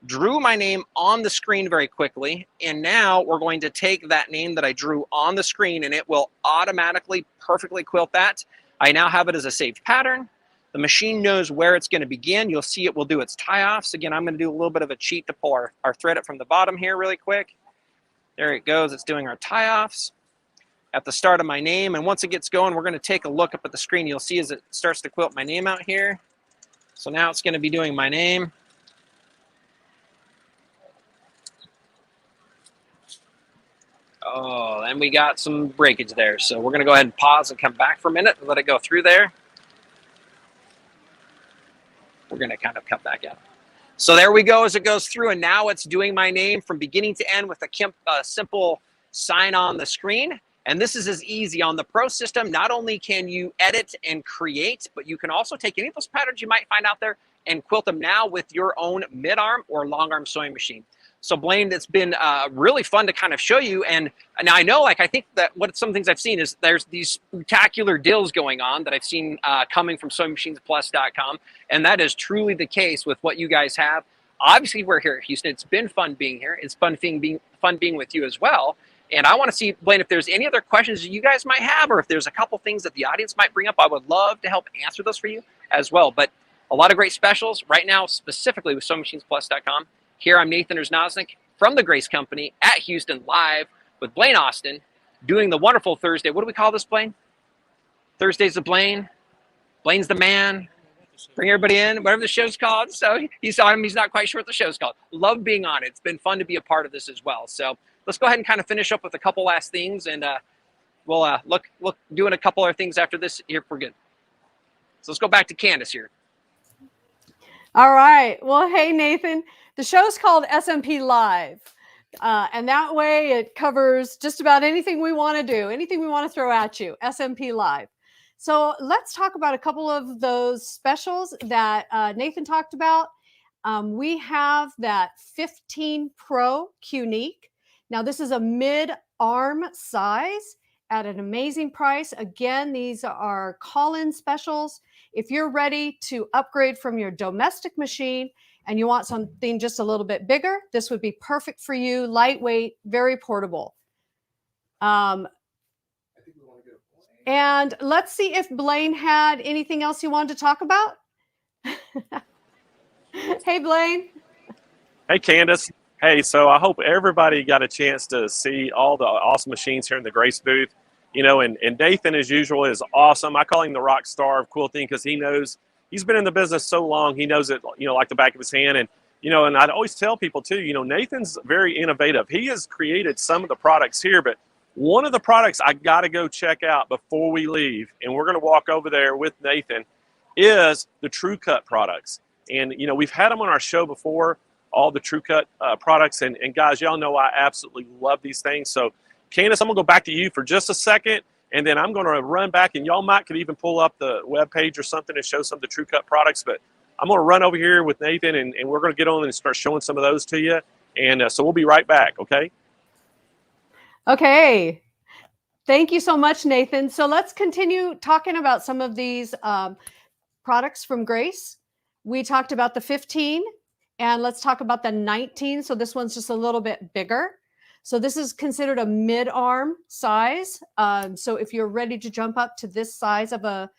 drew my name on the screen very quickly. And now we're going to take that name that I drew on the screen and it will automatically perfectly quilt that. I now have it as a saved pattern. The machine knows where it's going to begin. You'll see it will do its tie-offs. Again, I'm going to do a little bit of a cheat to pull our thread up from the bottom here really quick. There it goes. It's doing our tie-offs at the start of my name. And once it gets going, we're going to take a look up at the screen. You'll see as it starts to quilt my name out here. So now it's going to be doing my name. Oh, and we got some breakage there. So we're going to go ahead and pause and come back for a minute and let it go through there. We're going to kind of cut back out. So there we go as it goes through, and now it's doing my name from beginning to end with a simple sign on the screen. And this is as easy on the Pro system. Not only can you edit and create, but you can also take any of those patterns you might find out there and quilt them now with your own mid-arm or long-arm sewing machine. So Blaine, it's been really fun to kind of show you. And I know, like, I think that some things I've seen is there's these spectacular deals going on that I've seen coming from SewingMachinesPlus.com. And that is truly the case with what you guys have. Obviously, we're here at Houston. It's been fun being here. It's fun being with you as well. And I want to see, Blaine, if there's any other questions you guys might have, or if there's a couple things that the audience might bring up, I would love to help answer those for you as well. But a lot of great specials right now, specifically with SewingMachinesPlus.com. Here I'm Nathan Erznosnik from the Grace Company at Houston, live with Blaine Austin, doing the wonderful Thursday. What do we call this, Blaine? Thursdays of Blaine. Blaine's the man. Bring everybody in, whatever the show's called. So he saw him. He's not quite sure what the show's called. Love being on it. It's been fun to be a part of this as well. So let's go ahead and kind of finish up with a couple last things, and we'll look doing a couple other things after this here for good. So let's go back to Candace here. All right. Well, hey, Nathan, the show's called SMP Live. And that way it covers just about anything we want to do, anything we want to throw at you, SMP Live. So let's talk about a couple of those specials that Nathan talked about. We have that 15 Pro Unique. Now, this is a mid-arm size at an amazing price. Again, these are call-in specials. If you're ready to upgrade from your domestic machine and you want something just a little bit bigger, this would be perfect for you. Lightweight, very portable. And let's see if Blaine had anything else he wanted to talk about. Hey, Blaine. Hey, Candace. Hey, so I hope everybody got a chance to see all the awesome machines here in the Grace booth. You know, and Nathan, as usual, is awesome. I call him the rock star of quilting because he knows, he's been in the business so long, he knows it, you know, like the back of his hand. And, you know, and I'd always tell people too, you know, Nathan's very innovative. He has created some of the products here, but one of the products I got to go check out before we leave, and we're going to walk over there with Nathan, is the TrueCut products. And, you know, we've had them on our show before, all the TrueCut products. And guys, y'all know I absolutely love these things. So, Candace, I'm going to go back to you for just a second, and then I'm going to run back, and y'all could even pull up the web page or something and show some of the TrueCut products. But I'm going to run over here with Nathan, and we're going to get on and start showing some of those to you. And so we'll be right back, okay? Okay. Thank you so much, Nathan. So let's continue talking about some of these products from Grace. We talked about the 15, and let's talk about the 19. So this one's just a little bit bigger. So this is considered a mid-arm size. So if you're ready to jump up to this size of a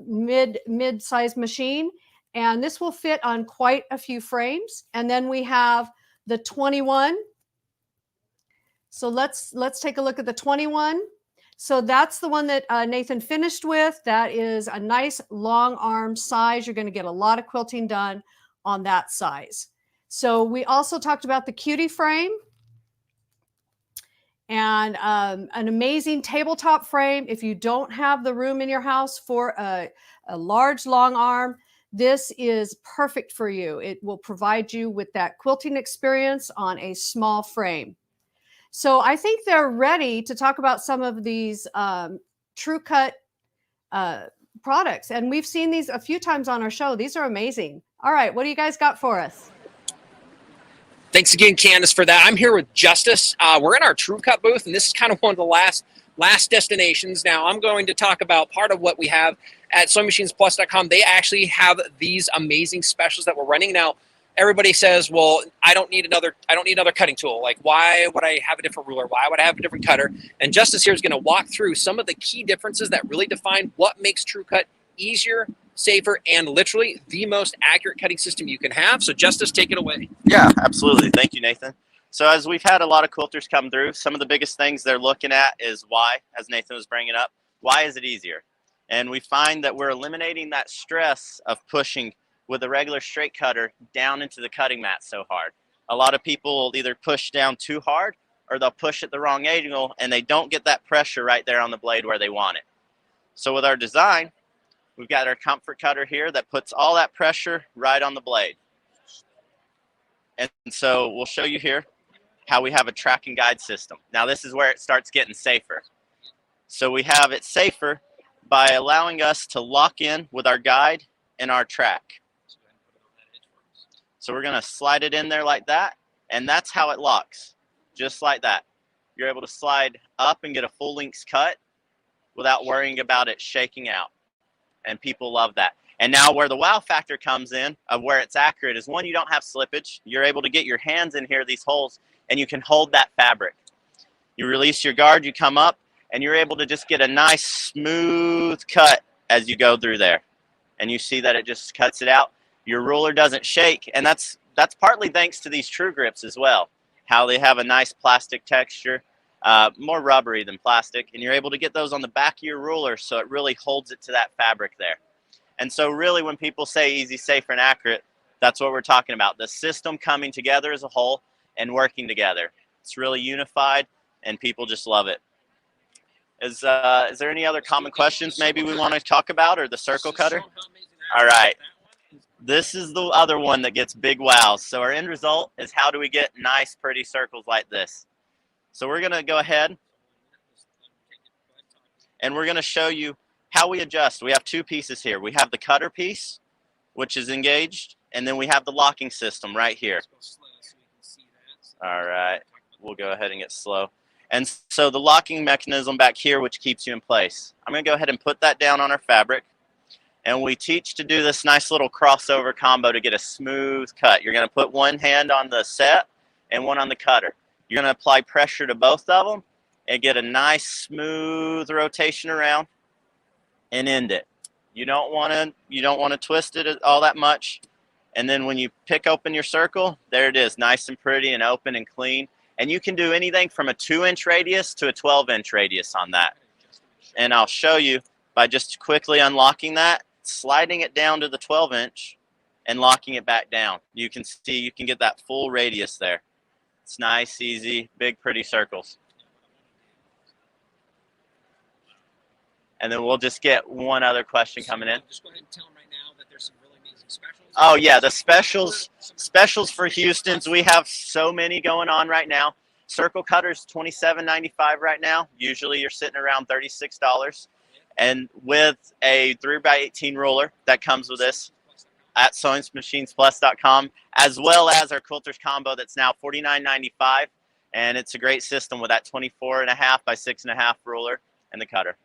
mid-size machine, and this will fit on quite a few frames. And then we have the 21. So let's take a look at the 21. So that's the one that Nathan finished with. That is a nice long arm size. You're going to get a lot of quilting done on that size. So we also talked about the Cutie frame. And an amazing tabletop frame. If you don't have the room in your house for a large long arm, this is perfect for you. It will provide you with that quilting experience on a small frame. So I think they're ready to talk about some of these TrueCut products. And we've seen these a few times on our show. These are amazing. All right, what do you guys got for us? Thanks again, Candace, for that. I'm here with Justice. We're in our TrueCut booth, and this is kind of one of the last destinations. Now, I'm going to talk about part of what we have at SewingMachinesPlus.com. They actually have these amazing specials that we're running now. Everybody says, "Well, I don't need another cutting tool. Like, why would I have a different ruler? Why would I have a different cutter?" And Justice here is going to walk through some of the key differences that really define what makes TrueCut easier, safer, and literally the most accurate cutting system you can have. So Justice, take it away. Yeah, absolutely. Thank you, Nathan. So as we've had a lot of quilters come through, some of the biggest things they're looking at is why, as Nathan was bringing up, why is it easier? And we find that we're eliminating that stress of pushing with a regular straight cutter down into the cutting mat so hard. A lot of people will either push down too hard or they'll push at the wrong angle, and they don't get that pressure right there on the blade where they want it. So with our design, we've got our comfort cutter here that puts all that pressure right on the blade. And so we'll show you here how we have a track and guide system. Now this is where it starts getting safer. So we have it safer by allowing us to lock in with our guide and our track. So we're going to slide it in there like that, and that's how it locks, just like that. You're able to slide up and get a full length cut without worrying about it shaking out, and people love that. And now where the wow factor comes in of where it's accurate is, one, you don't have slippage. You're able to get your hands in here, these holes, and you can hold that fabric. You release your guard, you come up, and you're able to just get a nice smooth cut as you go through there. And you see that it just cuts it out. Your ruler doesn't shake, and that's partly thanks to these True Grips as well, how they have a nice plastic texture, more rubbery than plastic, and you're able to get those on the back of your ruler so it really holds it to that fabric there. And so really when people say easy, safe, and accurate, that's what we're talking about. The system coming together as a whole and working together. It's really unified, and people just love it. Is there any other common questions maybe we want to talk about, or the circle cutter? All right. This is the other one that gets big wows. So our end result is, how do we get nice, pretty circles like this? So we're going to go ahead and we're going to show you how we adjust. We have two pieces here. We have the cutter piece, which is engaged, and then we have the locking system right here. All right. We'll go ahead and get slow. And so the locking mechanism back here, which keeps you in place. I'm going to go ahead and put that down on our fabric. And we teach to do this nice little crossover combo to get a smooth cut. You're going to put one hand on the set and one on the cutter. You're going to apply pressure to both of them and get a nice smooth rotation around and end it. You don't want to twist it all that much. And then when you pick open your circle, there it is, nice and pretty and open and clean. And you can do anything from a 2-inch radius to a 12-inch radius on that. And I'll show you by just quickly unlocking that, sliding it down to the 12-inch and locking it back down. You can see, you can get that full radius there. It's nice, easy, big, pretty circles. And then we'll just get one other question coming in. Just go ahead and tell them right now that there's some really amazing specials. Oh yeah, the specials for Houston's. We have so many going on right now. Circle cutters, $27.95 right now. Usually you're sitting around $36. And with a 3x18 ruler that comes with this at SewingMachinesPlus.com, as well as our quilters combo that's now $49.95. And it's a great system with that 24.5 by 6.5 ruler and the cutter.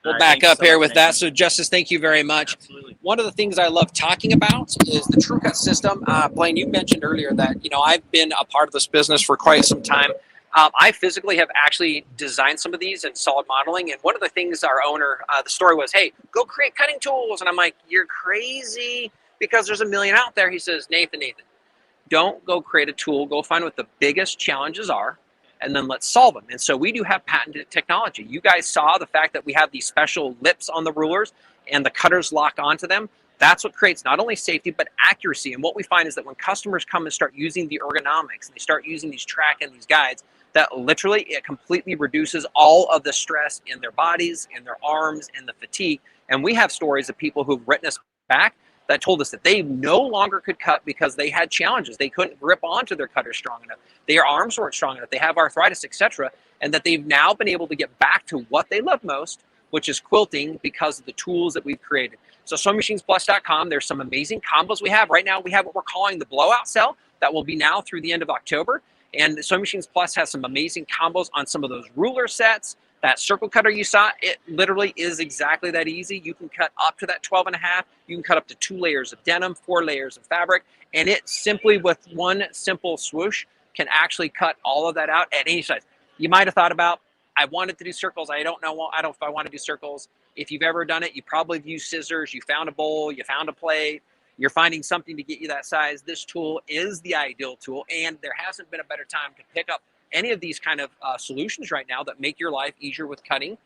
We'll back up here with that. So, Justice, thank you very much. Absolutely. One of the things I love talking about is the TrueCut system. Blaine, you mentioned earlier that, I've been a part of this business for quite some time. I physically have actually designed some of these in solid modeling. And one of the things our owner, the story was, hey, go create cutting tools. And I'm like, you're crazy because there's a million out there. He says, Nathan, don't go create a tool. Go find what the biggest challenges are, and then let's solve them. And so we do have patented technology. You guys saw the fact that we have these special lips on the rulers and the cutters lock onto them. That's what creates not only safety, but accuracy. And what we find is that when customers come and start using the ergonomics, and they start using these track and these guides, that literally it completely reduces all of the stress in their bodies, in their arms, in the fatigue. And we have stories of people who've written us back that told us that they no longer could cut because they had challenges. They couldn't grip onto their cutter strong enough. Their arms weren't strong enough. They have arthritis, etc. And that they've now been able to get back to what they love most, which is quilting, because of the tools that we've created. So SewingMachinesPlus.com, there's some amazing combos we have. Right now we have what we're calling the blowout sale that will be now through the end of October. And Sewing Machines Plus has some amazing combos on some of those ruler sets. That circle cutter you saw, it literally is exactly that easy. You can cut up to that 12.5. You can cut up to 2 layers of denim, 4 layers of fabric, and it simply with one simple swoosh can actually cut all of that out at any size. You might have thought about, I wanted to do circles. I don't know if I want to do circles. If you've ever done it, you probably have used scissors. You found a bowl, you found a plate. You're finding something to get you that size. This tool is the ideal tool, and there hasn't been a better time to pick up any of these kind of solutions right now that make your life easier with cutting,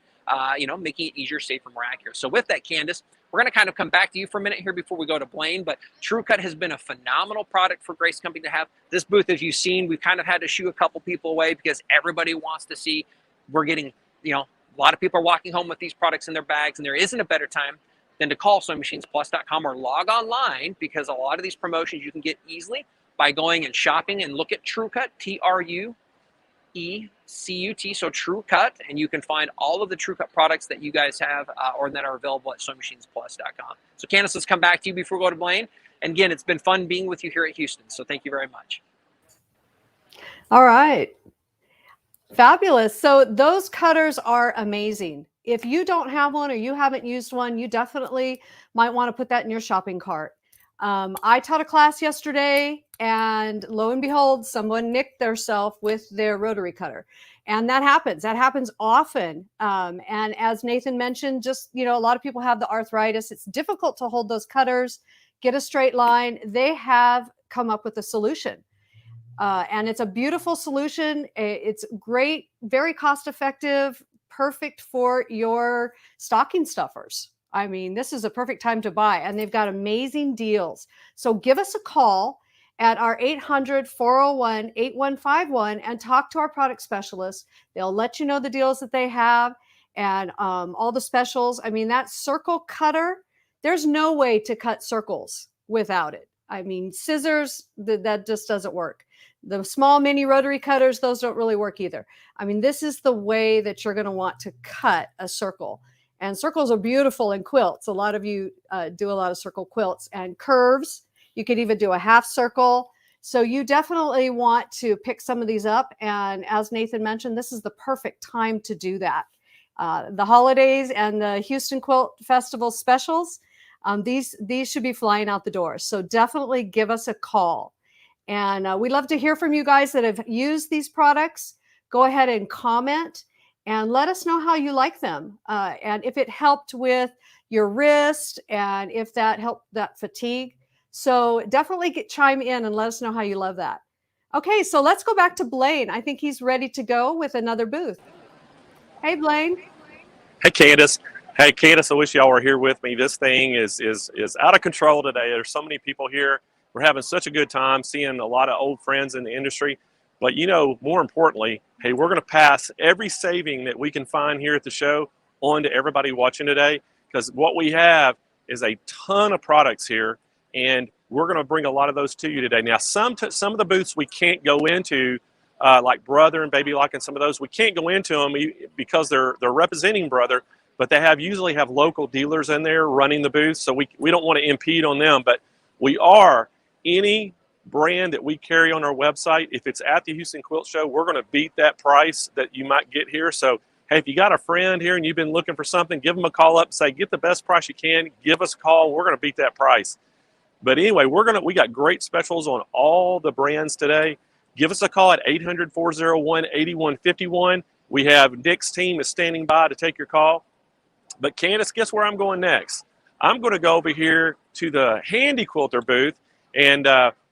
making it easier, safer, more accurate. So with that, Candace, we're going to kind of come back to you for a minute here before we go to Blaine, but TrueCut has been a phenomenal product for Grace Company to have. This booth, as you've seen, we've kind of had to shoo a couple people away because everybody wants to see. We're getting, a lot of people are walking home with these products in their bags, and there isn't a better time than to call SewingMachinesPlus.com or log online, because a lot of these promotions you can get easily by going and shopping and look at TrueCut, TrueCut, so TrueCut, and you can find all of the TrueCut products that you guys have or that are available at SewingMachinesPlus.com. So Candace, let's come back to you before we go to Blaine. And again, it's been fun being with you here at Houston, so thank you very much. All right. Fabulous. So those cutters are amazing. If you don't have one or you haven't used one, you definitely might want to put that in your shopping cart. I taught a class yesterday, and lo and behold, someone nicked theirself with their rotary cutter. And that happens. That happens often. And as Nathan mentioned, just, a lot of people have the arthritis. It's difficult to hold those cutters, get a straight line. They have come up with a solution. And it's a beautiful solution. It's great, very cost effective, perfect for your stocking stuffers. I mean, this is a perfect time to buy, and they've got amazing deals. So give us a call at our 800-401-8151 and talk to our product specialist. They'll let you know the deals that they have and all the specials. I mean, that circle cutter, there's no way to cut circles without it. I mean, scissors, that just doesn't work. The small mini rotary cutters, those don't really work either. I mean, this is the way that you're going to want to cut a circle. And circles are beautiful in quilts. A lot of you do a lot of circle quilts and curves. You could even do a half circle. So you definitely want to pick some of these up. And as Nathan mentioned, this is the perfect time to do that. The holidays and the Houston Quilt Festival specials, these should be flying out the door. So definitely give us a call. And we'd love to hear from you guys that have used these products. Go ahead and comment and let us know how you like them. And if it helped with your wrist and if that helped that fatigue. So definitely chime in and let us know how you love that. Okay, so let's go back to Blaine. I think he's ready to go with another booth. Hey, Blaine. Hey, Candace. Hey, Candace, I wish y'all were here with me. This thing is out of control today. There's so many people here. We're having such a good time seeing a lot of old friends in the industry. But, more importantly, hey, we're going to pass every saving that we can find here at the show on to everybody watching today, because what we have is a ton of products here, and we're going to bring a lot of those to you today. Now, some of the booths we can't go into, like Brother and Baby Lock and some of those, we can't go into them because they're representing Brother, but they usually have local dealers in there running the booth, so we don't want to impede on them. But we are, any brand that we carry on our website, if it's at the Houston Quilt Show, we're going to beat that price that you might get here. So, hey, if you got a friend here and you've been looking for something, give them a call up and say, get the best price you can. Give us a call. We're going to beat that price. But anyway, we got great specials on all the brands today. Give us a call at 800-401-8151. We have Nick's team is standing by to take your call. But Candace, guess where I'm going next? I'm going to go over here to the Handy Quilter booth. And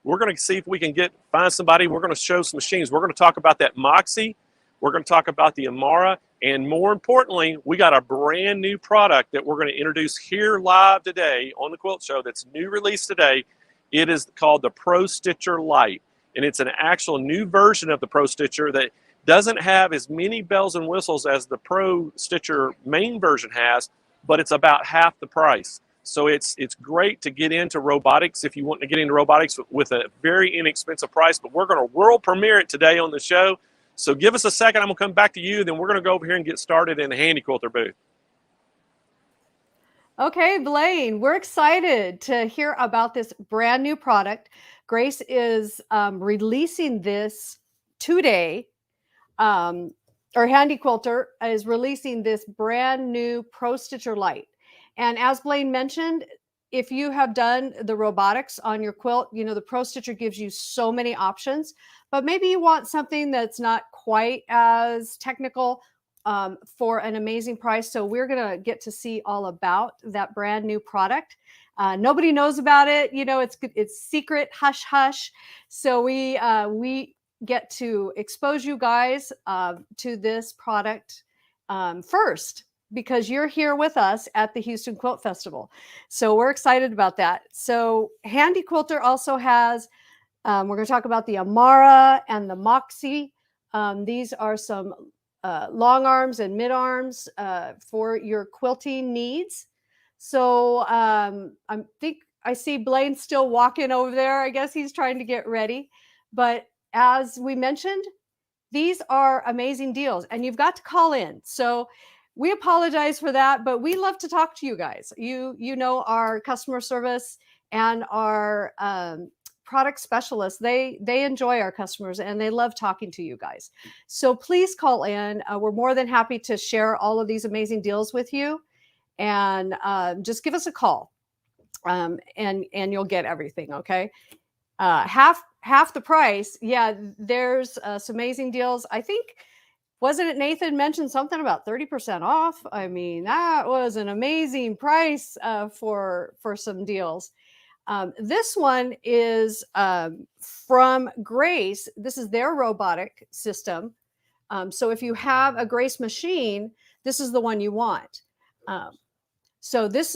we're going to see if we can find somebody. We're going to show some machines. We're going to talk about that Moxie. We're going to talk about the Amara. And more importantly, we got a brand new product that we're going to introduce here live today on the Quilt Show that's new release today. It is called the Pro Stitcher Lite. And it's an actual new version of the Pro Stitcher that doesn't have as many bells and whistles as the Pro Stitcher main version has, but it's about half the price. So it's great to get into robotics if you want to get into robotics with a very inexpensive price. But we're going to world premiere it today on the show. So give us a second. I'm going to come back to you. Then we're going to go over here and get started in the Handy Quilter booth. Okay, Blaine, we're excited to hear about this brand new product. Grace is releasing this today. Or Handy Quilter is releasing this brand new Pro Stitcher Lite. And as Blaine mentioned, if you have done the robotics on your quilt, the Pro Stitcher gives you so many options, but maybe you want something that's not quite as technical for an amazing price. So we're going to get to see all about that brand new product. Nobody knows about it. It's secret, hush, hush. So we get to expose you guys to this product first, because you're here with us at the Houston Quilt Festival. So we're excited about that. So Handy Quilter also has, we're going to talk about the Amara and the Moxie. These are some long arms and mid arms for your quilting needs. So I think I see Blaine still walking over there. I guess he's trying to get ready. But as we mentioned, these are amazing deals and you've got to call in. So we apologize for that, but we love to talk to you guys. You know, our customer service and our product specialists, they enjoy our customers and they love talking to you guys. So please call in. We're more than happy to share all of these amazing deals with you, and just give us a call, and you'll get everything. Okay. Half the price. Yeah, there's some amazing deals. I think, wasn't it Nathan mentioned something about 30% off? I mean, that was an amazing price for some deals. This one is from Grace. This is their robotic system. So if you have a Grace machine, this is the one you want. So this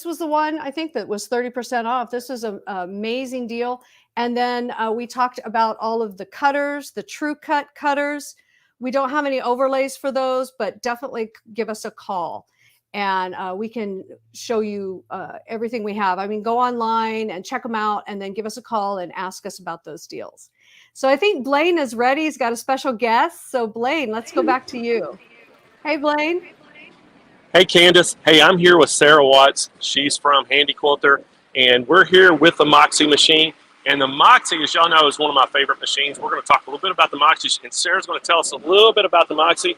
was the one I think that was 30% off. This is an amazing deal. And then we talked about all of the cutters, the TrueCut cutters. We don't have any overlays for those, but definitely give us a call and we can show you everything we have. I mean, go online and check them out and then give us a call and ask us about those deals. So I think Blaine is ready. He's got a special guest. So Blaine, let's go back to you. Hey, Blaine. Hey, Candace. Hey, I'm here with Sarah Watts. She's from Handy Quilter, and we're here with the Moxie machine. And the Moxie, as y'all know, is one of my favorite machines. We're going to talk a little bit about the Moxie, and Sarah's going to tell us a little bit about the Moxie.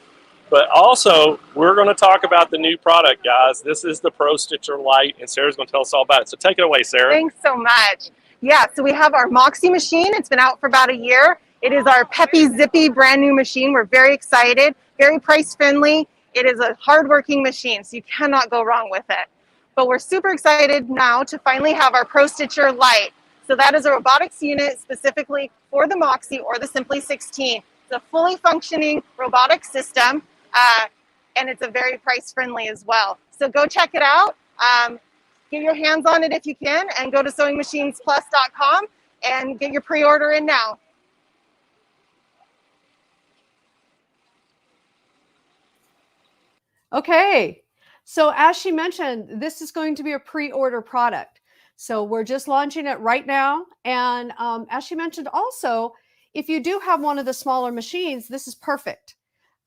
But also, we're going to talk about the new product, guys. This is the Pro Stitcher Lite, and Sarah's going to tell us all about it. So take it away, Sarah. Thanks so much. Yeah, so we have our Moxie machine. It's been out for about a year. It is our peppy, zippy, brand new machine. We're very excited, very price friendly. It is a hardworking machine, so you cannot go wrong with it. But we're super excited now to finally have our Pro Stitcher Lite. So that is a robotics unit specifically for the Moxie or the Simply 16. It's a fully functioning robotic system, and it's a very price friendly as well. So go check it out. Get your hands on it if you can, and go to SewingMachinesPlus.com and get your pre-order in now. Okay, so as she mentioned, this is going to be a pre-order product. So we're just launching it right now. And as she mentioned also, if you do have one of the smaller machines, this is perfect.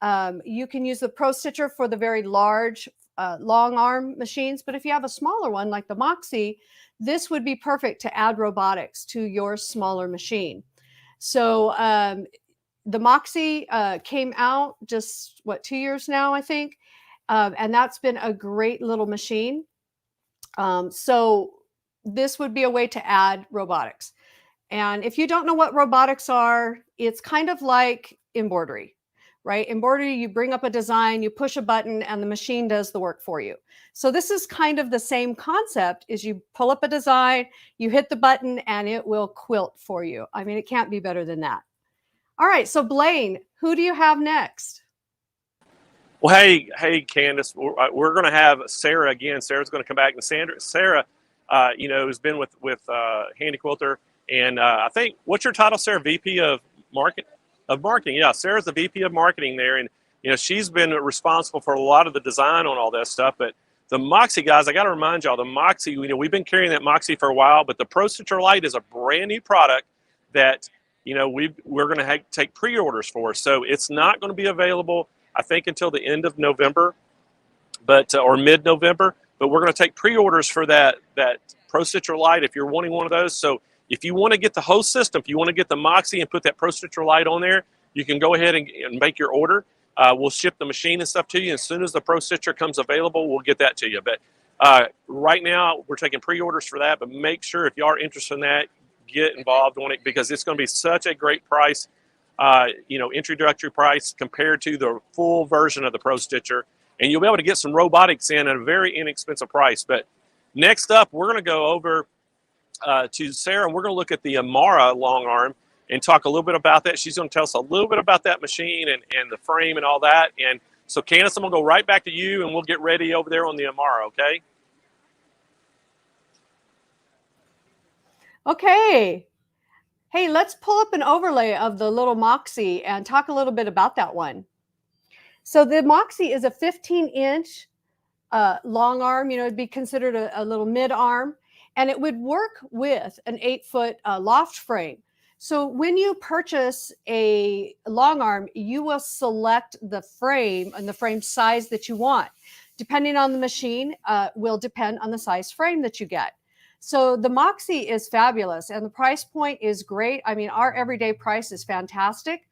You can use the Pro Stitcher for the very large long arm machines, but if you have a smaller one like the Moxie, this would be perfect to add robotics to your smaller machine. So the Moxie came out just, 2 years now, I think. And that's been a great little machine. So this would be a way to add robotics. And if you don't know what robotics are, it's kind of like embroidery, right? Embroidery, you bring up a design, you push a button, and the machine does the work for you. So this is kind of the same concept. Is you pull up a design, you hit the button, and it will quilt for you. I mean, it can't be better than that. All right, so Blaine, who do you have next? Well, hey, Candace, we're going to have Sarah again. Sarah's going to come back, and Sarah, has been with Handy Quilter, and I think, what's your title, Sarah? VP of marketing. Yeah, Sarah's the VP of marketing there, and she's been responsible for a lot of the design on all that stuff. But the Moxie, guys, I got to remind y'all, the Moxie, we've been carrying that Moxie for a while, but the Pro Stitcher Lite is a brand new product that we're going to take pre-orders for. So it's not going to be available, I think, until the end of November, or mid-November. But we're going to take pre-orders for that Pro Stitcher Lite if you're wanting one of those. So if you want to get the whole system, if you want to get the Moxie and put that Pro Stitcher Lite on there, you can go ahead and make your order. We'll ship the machine and stuff to you. As soon as the Pro Stitcher comes available, we'll get that to you. But right now, we're taking pre-orders for that. But make sure, if you are interested in that, get involved on it, because it's going to be such a great price, introductory price compared to the full version of the Pro Stitcher. And you'll be able to get some robotics in at a very inexpensive price. But next up, we're going to go over to Sarah, and we're going to look at the Amara long arm and talk a little bit about that. She's going to tell us a little bit about that machine and the frame and all that. And so, Candace, I'm going to go right back to you, and we'll get ready over there on the Amara, okay? Okay. Hey, let's pull up an overlay of the little Moxie and talk a little bit about that one. So the Moxie is a 15-inch long arm, it'd be considered a little mid arm, and it would work with an 8-foot loft frame. So when you purchase a long arm, you will select the frame and the frame size that you want. Depending on the machine, will depend on the size frame that you get. So the Moxie is fabulous, and the price point is great. I mean, our everyday price is fantastic,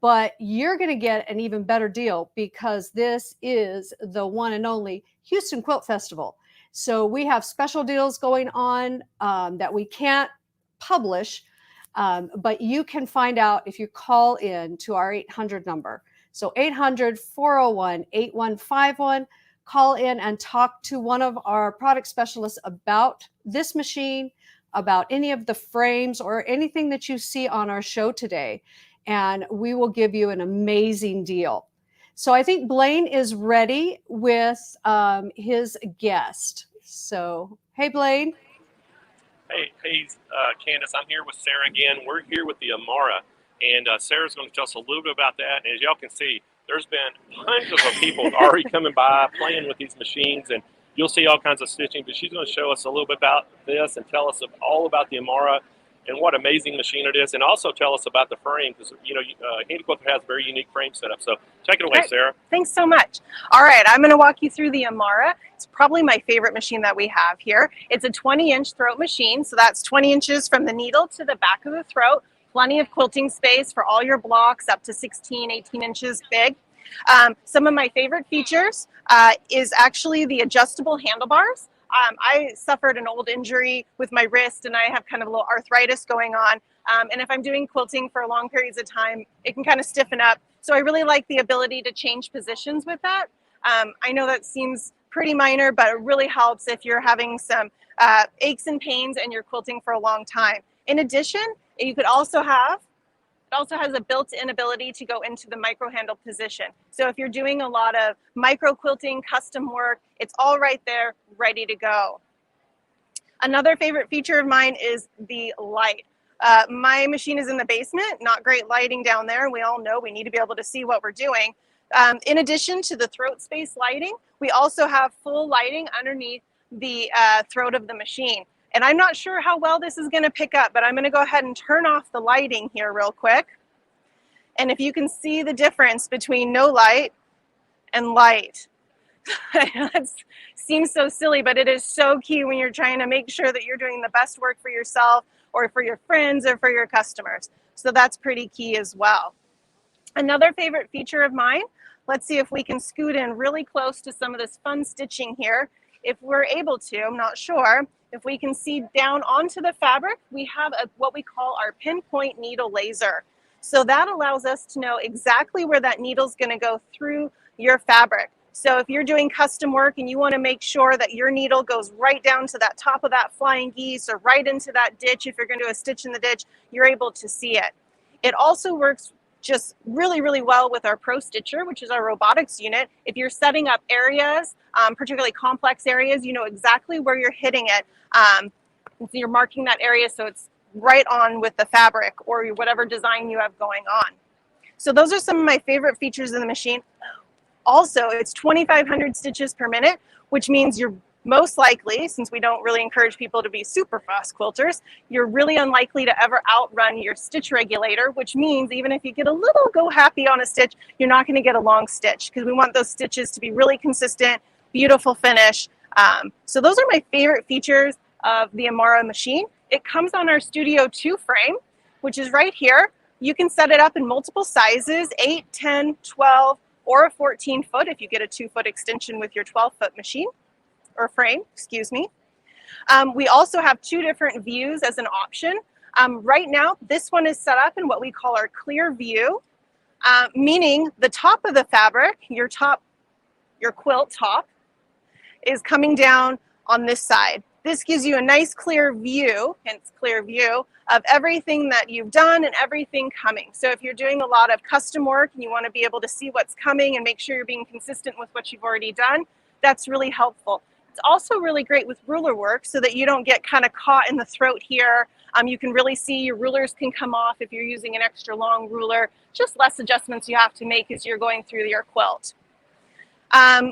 but you're going to get an even better deal because this is the one and only Houston Quilt Festival. So we have special deals going on that we can't publish, but you can find out if you call in to our 800 number. So 800-401-8151. Call in and talk to one of our product specialists about this machine, about any of the frames or anything that you see on our show today, and we will give you an amazing deal. So I think Blaine is ready with his guest. So, hey, Blaine. Hey, Candace, I'm here with Sarah again. We're here with the Amara, and Sarah's going to tell us a little bit about that. And as y'all can see, there's been hundreds of people already coming by playing with these machines, and you'll see all kinds of stitching, but she's going to show us a little bit about this and tell us all about the Amara and what amazing machine it is, and also tell us about the frame, because Handy Quilter has a very unique frame setup. So take it away, Sarah. Thanks so much. All right, I'm going to walk you through the Amara. It's probably my favorite machine that we have here. It's a 20-inch throat machine, so that's 20 inches from the needle to the back of the throat. Plenty of quilting space for all your blocks, up to 16, 18 inches big. Some of my favorite features is actually the adjustable handlebars. I suffered an old injury with my wrist, and I have kind of a little arthritis going on. And if I'm doing quilting for long periods of time, it can kind of stiffen up. So I really like the ability to change positions with that. I know that seems pretty minor, but it really helps if you're having some aches and pains and you're quilting for a long time. In addition, you could also have, it also has a built-in ability to go into the micro handle position. So if you're doing a lot of micro quilting, custom work, it's all right there, ready to go. Another favorite feature of mine is the light. My machine is in the basement, not great lighting down there. We all know we need to be able to see what we're doing. In addition to the throat space lighting, we also have full lighting underneath the throat of the machine. And I'm not sure how well this is going to pick up, but I'm going to go ahead and turn off the lighting here real quick. And if you can see the difference between no light and light. That seems so silly, but it is so key when you're trying to make sure that you're doing the best work for yourself or for your friends or for your customers. So that's pretty key as well. Another favorite feature of mine, let's see if we can scoot in really close to some of this fun stitching here. If we're able to, I'm not sure. If we can see down onto the fabric, we have what we call our pinpoint needle laser. So that allows us to know exactly where that needle's going to go through your fabric. So if you're doing custom work and you want to make sure that your needle goes right down to that top of that flying geese or right into that ditch, if you're going to do a stitch in the ditch, you're able to see it. It also works just really, really well with our Pro Stitcher, which is our robotics unit. If you're setting up areas, particularly complex areas, you know exactly where you're hitting it. So you're marking that area so it's right on with the fabric or whatever design you have going on. So those are some of my favorite features in the machine. Also, it's 2,500 stitches per minute, which means you're most likely, since we don't really encourage people to be super fast quilters, you're really unlikely to ever outrun your stitch regulator, which means even if you get a little go happy on a stitch, you're not going to get a long stitch because we want those stitches to be really consistent, beautiful finish. So those are my favorite features of the Amara machine. It comes on our Studio 2 frame, which is right here. You can set it up in multiple sizes, 8, 10, 12, or a 14 foot if you get a 2-foot extension with your 12-foot machine or frame, excuse me. We also have 2 different views as an option. Right now, this one is set up in what we call our clear view, meaning the top of the fabric, your quilt top, is coming down on this side. This gives you a nice clear view, hence clear view, of everything that you've done and everything coming. So if you're doing a lot of custom work and you want to be able to see what's coming and make sure you're being consistent with what you've already done, that's really helpful. It's also really great with ruler work so that you don't get kind of caught in the throat here. You can really see your rulers can come off if you're using an extra long ruler. Just less adjustments you have to make as you're going through your quilt.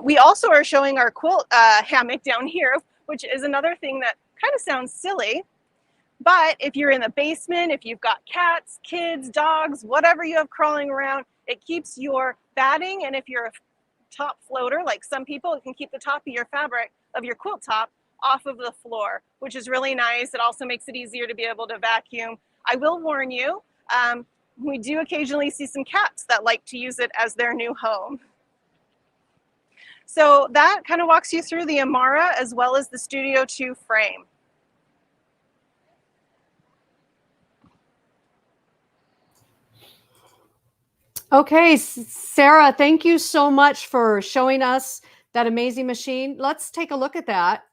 We also are showing our quilt hammock down here, which is another thing that kind of sounds silly. But if you're in the basement, if you've got cats, kids, dogs, whatever you have crawling around, it keeps your batting. And if you're a top floater, like some people, it can keep the top of your fabric of your quilt top off of the floor, which is really nice. It also makes it easier to be able to vacuum. I will warn you, we do occasionally see some cats that like to use it as their new home. So that kind of walks you through the Amara as well as the Studio 2 frame. Okay, Sarah, thank you so much for showing us that amazing machine. Let's take a look at that.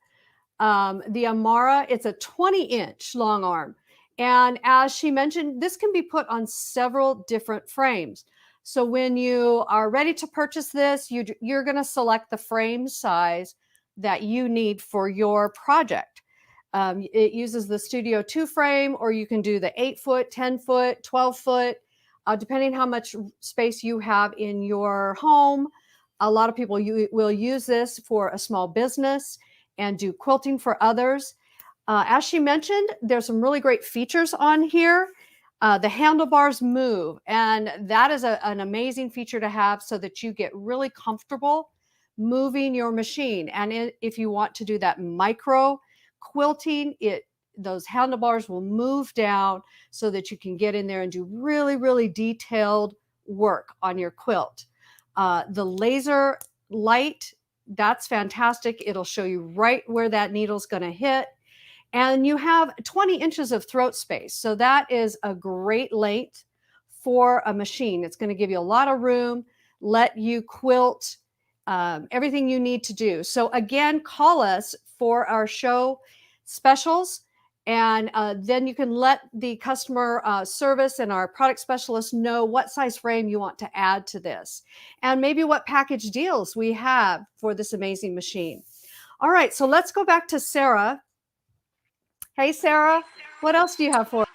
The Amara, it's a 20-inch long arm. And as she mentioned, this can be put on several different frames. So when you are ready to purchase this, you're going to select the frame size that you need for your project. It uses the Studio 2 frame, or you can do the 8-foot, 10-foot, 12-foot. Depending how much space you have in your home. A lot of people will use this for a small business and do quilting for others. As she mentioned, there's some really great features on here. The handlebars move, and that is an amazing feature to have so that you get really comfortable moving your machine. And if you want to do that micro quilting, those handlebars will move down so that you can get in there and do really, really detailed work on your quilt. The laser light, that's fantastic. It'll show you right where that needle's going to hit. And you have 20 inches of throat space. So that is a great length for a machine. It's going to give you a lot of room, let you quilt everything you need to do. So again, call us for our show specials. And then you can let the customer service and our product specialists know what size frame you want to add to this and maybe what package deals we have for this amazing machine. All right, so let's go back to Sarah. Hey, Sarah, what else do you have for us?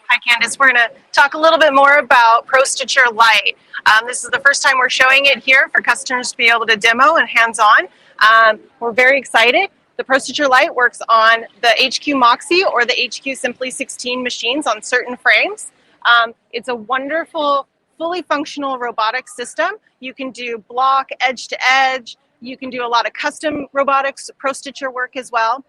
Hi, Candace. We're going to talk a little bit more about Pro Stitcher Lite. This is the first time we're showing it here for customers to be able to demo and hands-on. We're very excited. The Pro Stitcher Lite works on the HQ Moxie or the HQ Simply 16 machines on certain frames. It's a wonderful, fully functional robotic system. You can do block, edge to edge. You can do a lot of custom robotics Pro Stitcher work as well.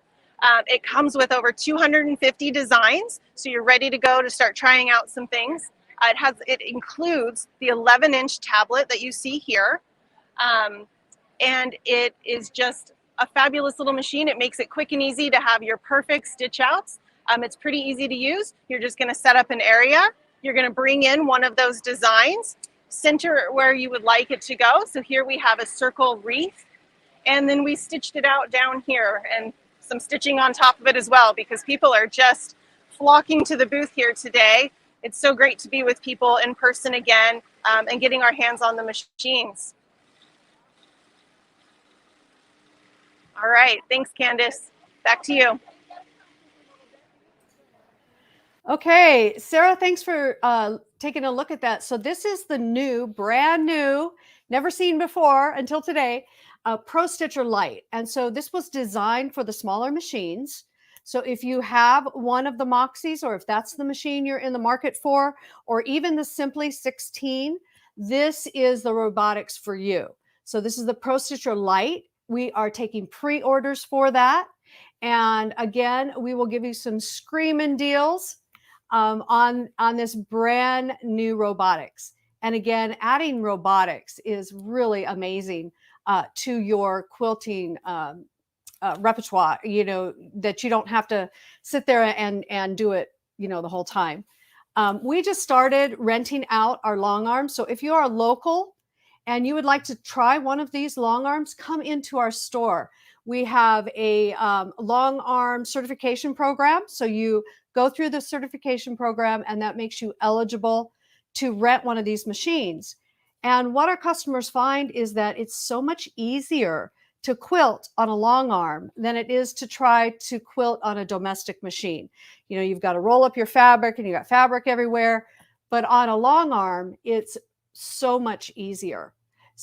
It comes with over 250 designs, so you're ready to go to start trying out some things. It includes the 11-inch tablet that you see here, and it is just a fabulous little machine. It makes it quick and easy to have your perfect stitch outs. It's pretty easy to use. You're just going to set up an area. You're going to bring in one of those designs, center where you would like it to go. So here we have a circle wreath, and then we stitched it out down here and some stitching on top of it as well, because people are just flocking to the booth here today. It's so great to be with people in person again and getting our hands on the machines. All right, thanks, Candace. Back to you. Okay, Sarah, thanks for taking a look at that. So this is the brand new, never seen before until today, Pro Stitcher Lite. And so this was designed for the smaller machines. So if you have one of the Moxies, or if that's the machine you're in the market for, or even the Simply 16, this is the robotics for you. So this is the Pro Stitcher Lite. We are taking pre-orders for that. And again, we will give you some screaming deals on this brand new robotics. And again, adding robotics is really amazing to your quilting repertoire, that you don't have to sit there and do it, the whole time. We just started renting out our long arms. So if you are local and you would like to try one of these long arms, come into our store. We have a long arm certification program. So you go through the certification program, and that makes you eligible to rent one of these machines. And what our customers find is that it's so much easier to quilt on a long arm than it is to try to quilt on a domestic machine. You've got to roll up your fabric and you got fabric everywhere, but on a long arm, it's so much easier.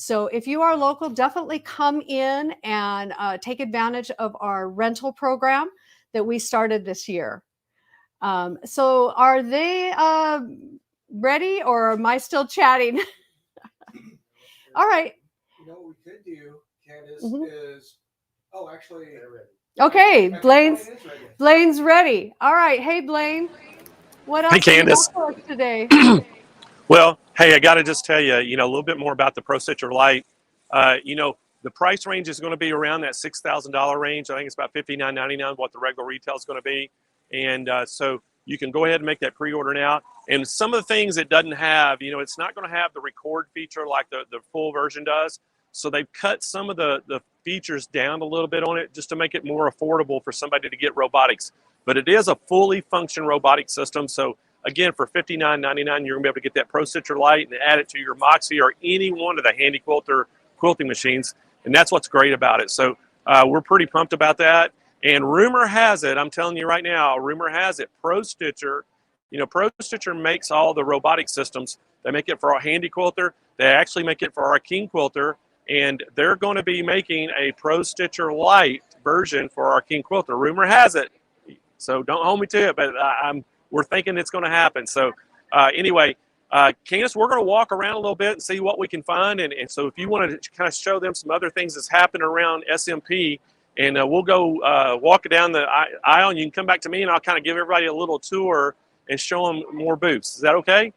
So if you are local, definitely come in and take advantage of our rental program that we started this year. So are they ready, or am I still chatting? All right. You know what we could do, Candace, Mhm. is actually they're ready. Okay, Blaine is ready. Blaine's ready. All right. Hey, Blaine, what Hey, else do you got Candace. for us today? Well, hey, I got to just tell you, a little bit more about the Pro Stitcher Lite. The price range is going to be around that $6,000 range. I think it's about $59.99, what the regular retail is going to be. And so you can go ahead and make that pre-order now. And some of the things it doesn't have, it's not going to have the record feature like the full version does. So they've cut some of the features down a little bit on it just to make it more affordable for somebody to get robotics. But it is a fully function robotic system. So again, for $59.99, you're going to be able to get that Pro Stitcher Lite and add it to your Moxie or any one of the Handy Quilter quilting machines. And that's what's great about it. So we're pretty pumped about that. And rumor has it, I'm telling you right now, rumor has it, Pro Stitcher, Pro Stitcher makes all the robotic systems. They make it for our Handy Quilter. They actually make it for our King Quilter. And they're going to be making a Pro Stitcher Lite version for our King Quilter. Rumor has it. So don't hold me to it, but we're thinking it's going to happen. So anyway, Candace, we're going to walk around a little bit and see what we can find. And so if you want to kind of show them some other things that's happening around SMP, and we'll go walk down the aisle, and you can come back to me, and I'll kind of give everybody a little tour and show them more booths. Is that okay?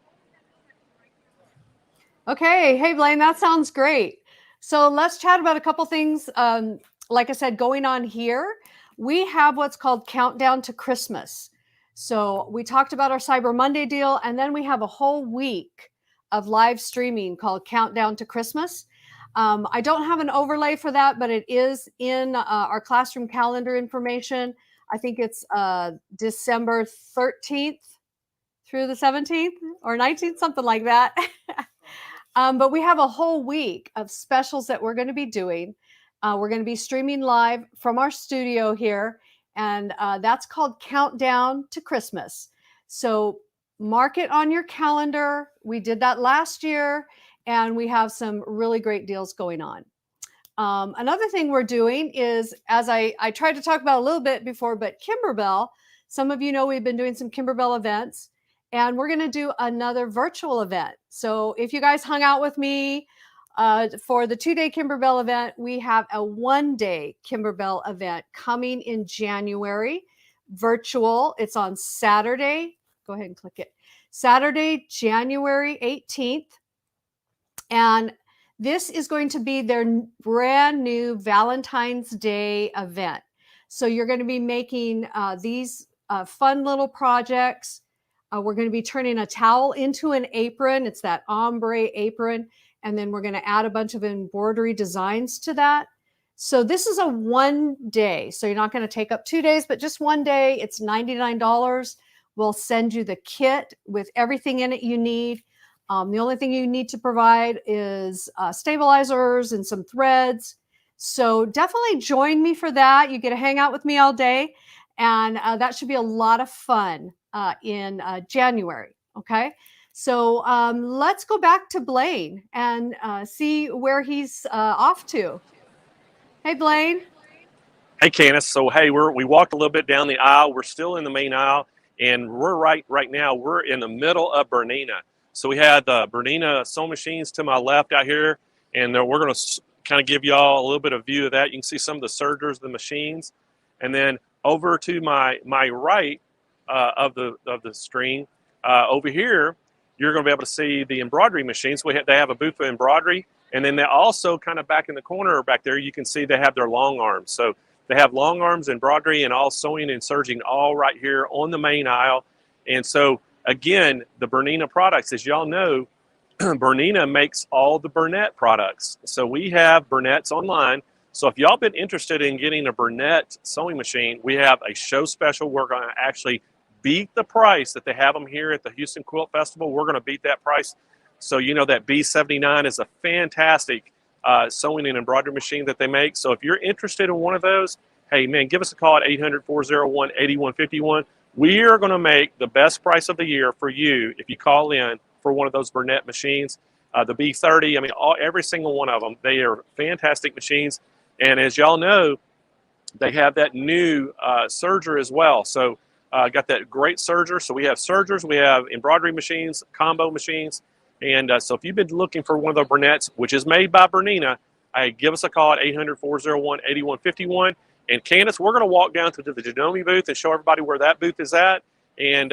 Okay. Hey, Blaine, that sounds great. So let's chat about a couple things. Like I said, going on here, we have what's called Countdown to Christmas. So we talked about our Cyber Monday deal, and then we have a whole week of live streaming called Countdown to Christmas. I don't have an overlay for that, but it is in our classroom calendar information. I think it's December 13th through the 17th or 19th, something like that. But we have a whole week of specials that we're going to be doing. We're going to be streaming live from our studio here, and that's called Countdown to Christmas. So mark it on your calendar. We did that last year, and we have some really great deals going on. Another thing we're doing is, as I tried to talk about a little bit before, but Kimberbell, some of you know we've been doing some Kimberbell events, and we're going to do another virtual event. So if you guys hung out with me for the 2-day Kimberbell event, we have a 1-day Kimberbell event coming in January, virtual. It's on Saturday. Go ahead and click it. Saturday, January 18th. And this is going to be their brand new Valentine's Day event. So you're going to be making these fun little projects. We're going to be turning a towel into an apron. It's that ombre apron. And then we're going to add a bunch of embroidery designs to that. So this is a 1 day. So you're not going to take up 2 days, but just 1 day. It's $99. We'll send you the kit with everything in it you need. The only thing you need to provide is stabilizers and some threads. So definitely join me for that. You get to hang out with me all day. And that should be a lot of fun in January. Okay. So let's go back to Blaine and see where he's off to. Hey, Blaine. Hey, Candace. So, hey, we walked a little bit down the aisle. We're still in the main aisle, and we're right now, we're in the middle of Bernina. So we had the Bernina sewing machines to my left out here, and we're going to kind of give y'all a little bit of view of that. You can see some of the sergers, the machines, and then over to my right of the screen over here, you're going to be able to see the embroidery machines. They have a booth for embroidery, and then they also kind of back in the corner back there, you can see they have their long arms. So they have long arms, embroidery, and all sewing and serging all right here on the main aisle. And so again, the Bernina products, as y'all know, Bernina makes all the Burnett products. So we have Burnett's online. So if y'all been interested in getting a Burnett sewing machine, we have a show special. We're going to actually beat the price that they have them here at the Houston Quilt Festival. We're going to beat that price. So you know that B79 is a fantastic sewing and embroidery machine that they make. So if you're interested in one of those, hey man, give us a call at 800-401-8151. We are going to make the best price of the year for you if you call in for one of those Burnett machines. the B30. I mean, every single one of them. They are fantastic machines. And as y'all know, they have that new serger as well. So got that great serger. So we have sergers, we have embroidery machines, combo machines. And so if you've been looking for one of the Burnett's, which is made by Bernina, give us a call at 800-401-8151. And Candace, we're going to walk down to the Janome booth and show everybody where that booth is at. And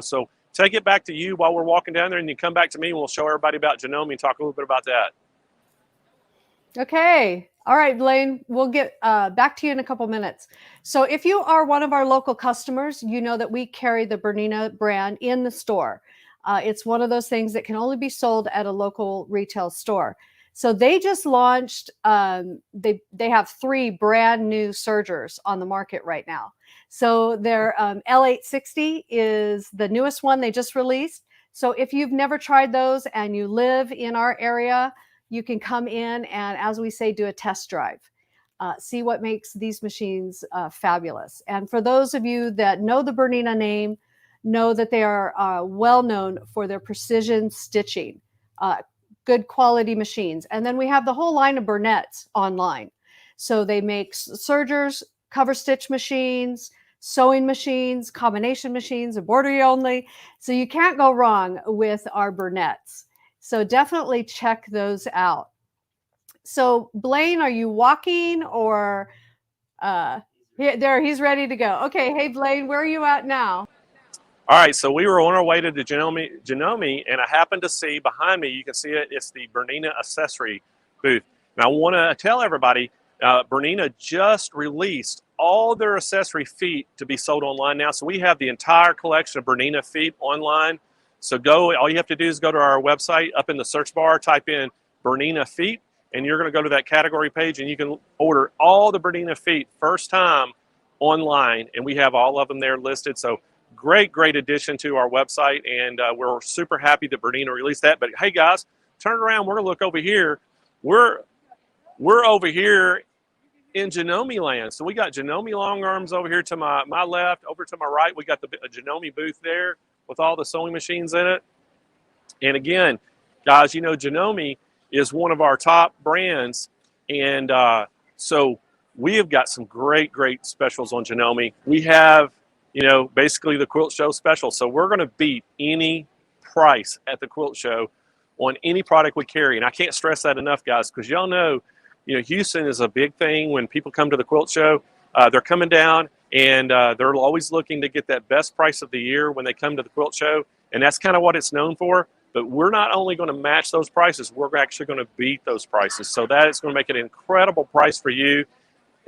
so take it back to you while we're walking down there, and you come back to me and we'll show everybody about Janome and talk a little bit about that. Okay. All right, Blaine, we'll get back to you in a couple minutes. So if you are one of our local customers, you know that we carry the Bernina brand in the store. It's one of those things that can only be sold at a local retail store. So they just launched, they have 3 brand new sergers on the market right now. So their L860 is the newest one they just released. So if you've never tried those and you live in our area, you can come in and, as we say, do a test drive. See what makes these machines fabulous. And for those of you that know the Bernina name, know that they are well known for their precision stitching, good quality machines. And then we have the whole line of Burnett's online. So they make sergers, cover stitch machines, sewing machines, combination machines, embroidery only. So you can't go wrong with our Burnett's. So definitely check those out. So Blaine, are you walking or there? He's ready to go. Okay. Hey, Blaine, where are you at now? All right, so we were on our way to the Janome, and I happened to see behind me, you can see it, it's the Bernina accessory booth. And I want to tell everybody, Bernina just released all their accessory feet to be sold online now. So we have the entire collection of Bernina feet online. So all you have to do is go to our website, up in the search bar, type in Bernina feet, and you're going to go to that category page, and you can order all the Bernina feet first time online, and we have all of them there listed. So great addition to our website, and we're super happy that Bernina released that. But hey guys, turn around, we're gonna look over here. We're over here in Janome land. So we got Janome long arms over here to my left. Over to my right, we got the Janome booth there with all the sewing machines in it. And again, guys, you know Janome is one of our top brands, and so we have got some great specials on Janome. We have, basically the Quilt Show special. So we're going to beat any price at the Quilt Show on any product we carry. And I can't stress that enough, guys, because y'all know, Houston is a big thing when people come to the Quilt Show. They're coming down, and they're always looking to get that best price of the year when they come to the Quilt Show. And that's kind of what it's known for. But we're not only going to match those prices, we're actually going to beat those prices. So that is going to make an incredible price for you.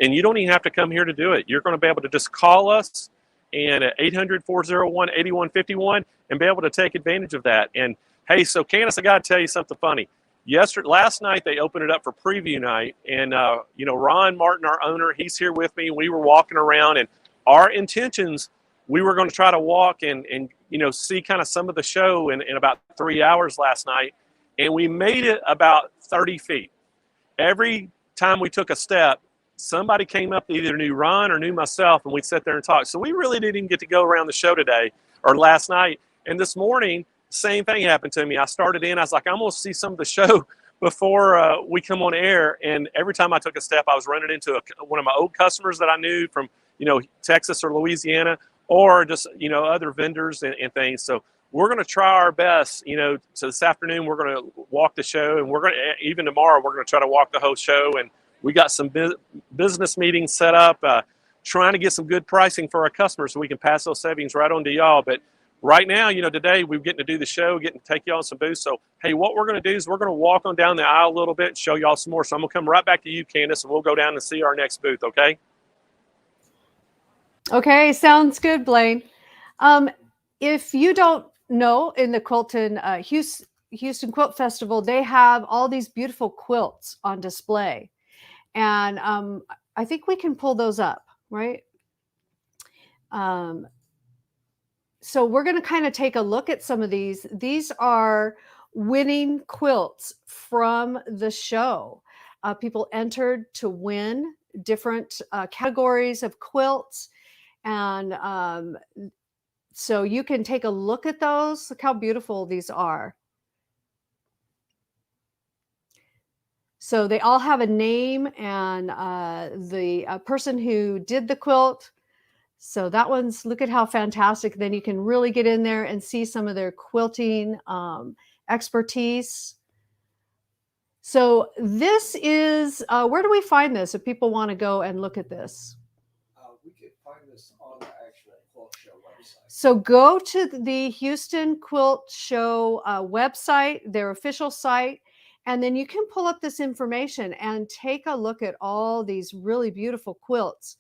And you don't even have to come here to do it. You're going to be able to just call us and at 800-401-8151 and be able to take advantage of that. And hey, so Candace, I got to tell you something funny. Last night they opened it up for preview night, and Ron Martin, our owner, he's here with me. We were walking around, and our intentions, we were going to try to walk and see kind of some of the show in about 3 hours last night, and we made it about 30 feet. Every time we took a step, somebody came up, either knew Ron or knew myself, and we'd sit there and talk. So we really didn't even get to go around the show today or last night. And this morning, same thing happened to me. I started in, I was like, I'm going to see some of the show before we come on air. And every time I took a step, I was running into one of my old customers that I knew from, Texas or Louisiana, or just, other vendors and things. So we're going to try our best, so this afternoon we're going to walk the show, and we're going to, even tomorrow, we're going to try to walk the whole show. And we got some business meetings set up, trying to get some good pricing for our customers so we can pass those savings right on to y'all. But right now, today we're getting to do the show, getting to take y'all on some booths. So, hey, what we're going to do is we're going to walk on down the aisle a little bit and show y'all some more. So I'm going to come right back to you, Candace, and we'll go down and see our next booth, okay? Okay, sounds good, Blaine. If you don't know, in the Houston Quilt Festival, they have all these beautiful quilts on display. And I think we can pull those up, right? So we're going to kind of take a look at some of these. These are winning quilts from the show. People entered to win different categories of quilts. And so you can take a look at those. Look how beautiful these are. So they all have a name and the person who did the quilt. So that one's, look at how fantastic. Then you can really get in there and see some of their quilting expertise. So this is, where do we find this if people want to go and look at this? We could find this on the actual quilt show website. So go to the Houston Quilt Show website, their official site, and then you can pull up this information and take a look at all these really beautiful quilts.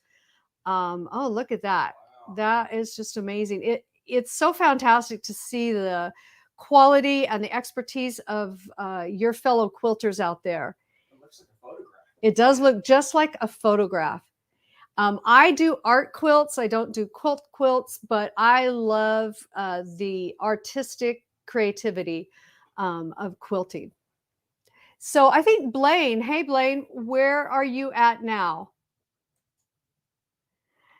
Oh, look at that. Wow. That is just amazing. It's so fantastic to see the quality and the expertise of your fellow quilters out there. It looks like a photograph. It does look just like a photograph. I do art quilts. I don't do quilts, but I love the artistic creativity of quilting. So I think Blaine, hey Blaine, where are you at now?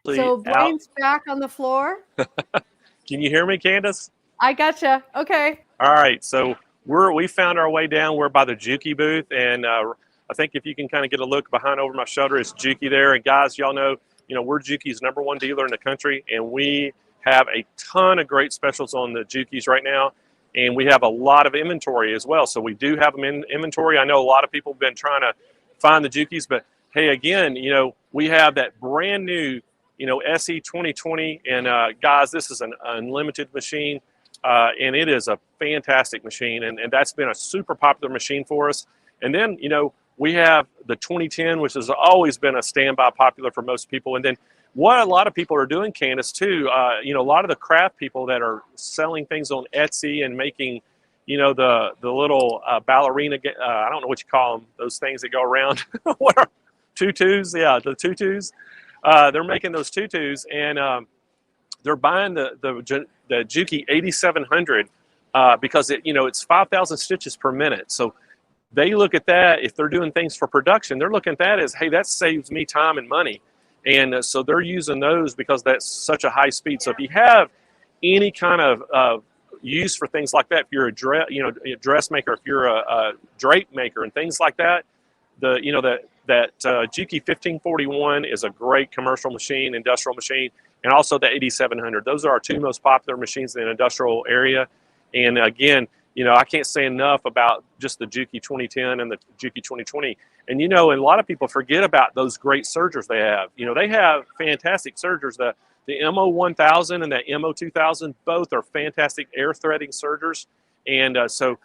So Blaine's back on the floor. Can you hear me, Candace? I gotcha. Okay. All right. So we found our way down. We're by the Juki booth, and I think if you can kind of get a look behind over my shoulder, it's Juki there. And guys, y'all know, we're Juki's #1 dealer in the country, and we have a ton of great specials on the Jukis right now. And we have a lot of inventory as well. So we do have them in inventory. I know a lot of people have been trying to find the Jukis, but hey, again, we have that brand new, SE 2020. And guys, this is an unlimited machine. And it is a fantastic machine. And that's been a super popular machine for us. And then, we have the 2010, which has always been a standby popular for most people. And then what a lot of people are doing, Candace, too, a lot of the craft people that are selling things on Etsy and making, the little ballerina, I don't know what you call them, those things that go around. What are tutus? Yeah, the tutus. They're making those tutus, and they're buying the Juki 8700 because it's 5,000 stitches per minute. So they look at that, if they're doing things for production, they're looking at that as, hey, that saves me time and money. And so they're using those because that's such a high speed. So if you have any kind of use for things like that, if you're a dressmaker, if you're a drape maker and things like that, that Juki 1541 is a great commercial machine, industrial machine, and also the 8700. Those are our two most popular machines in the industrial area. And again, I can't say enough about just the Juki 2010 and the Juki 2020. And, and a lot of people forget about those great sergers they have. They have fantastic sergers. The MO1000 and the MO2000, both are fantastic air threading sergers. And so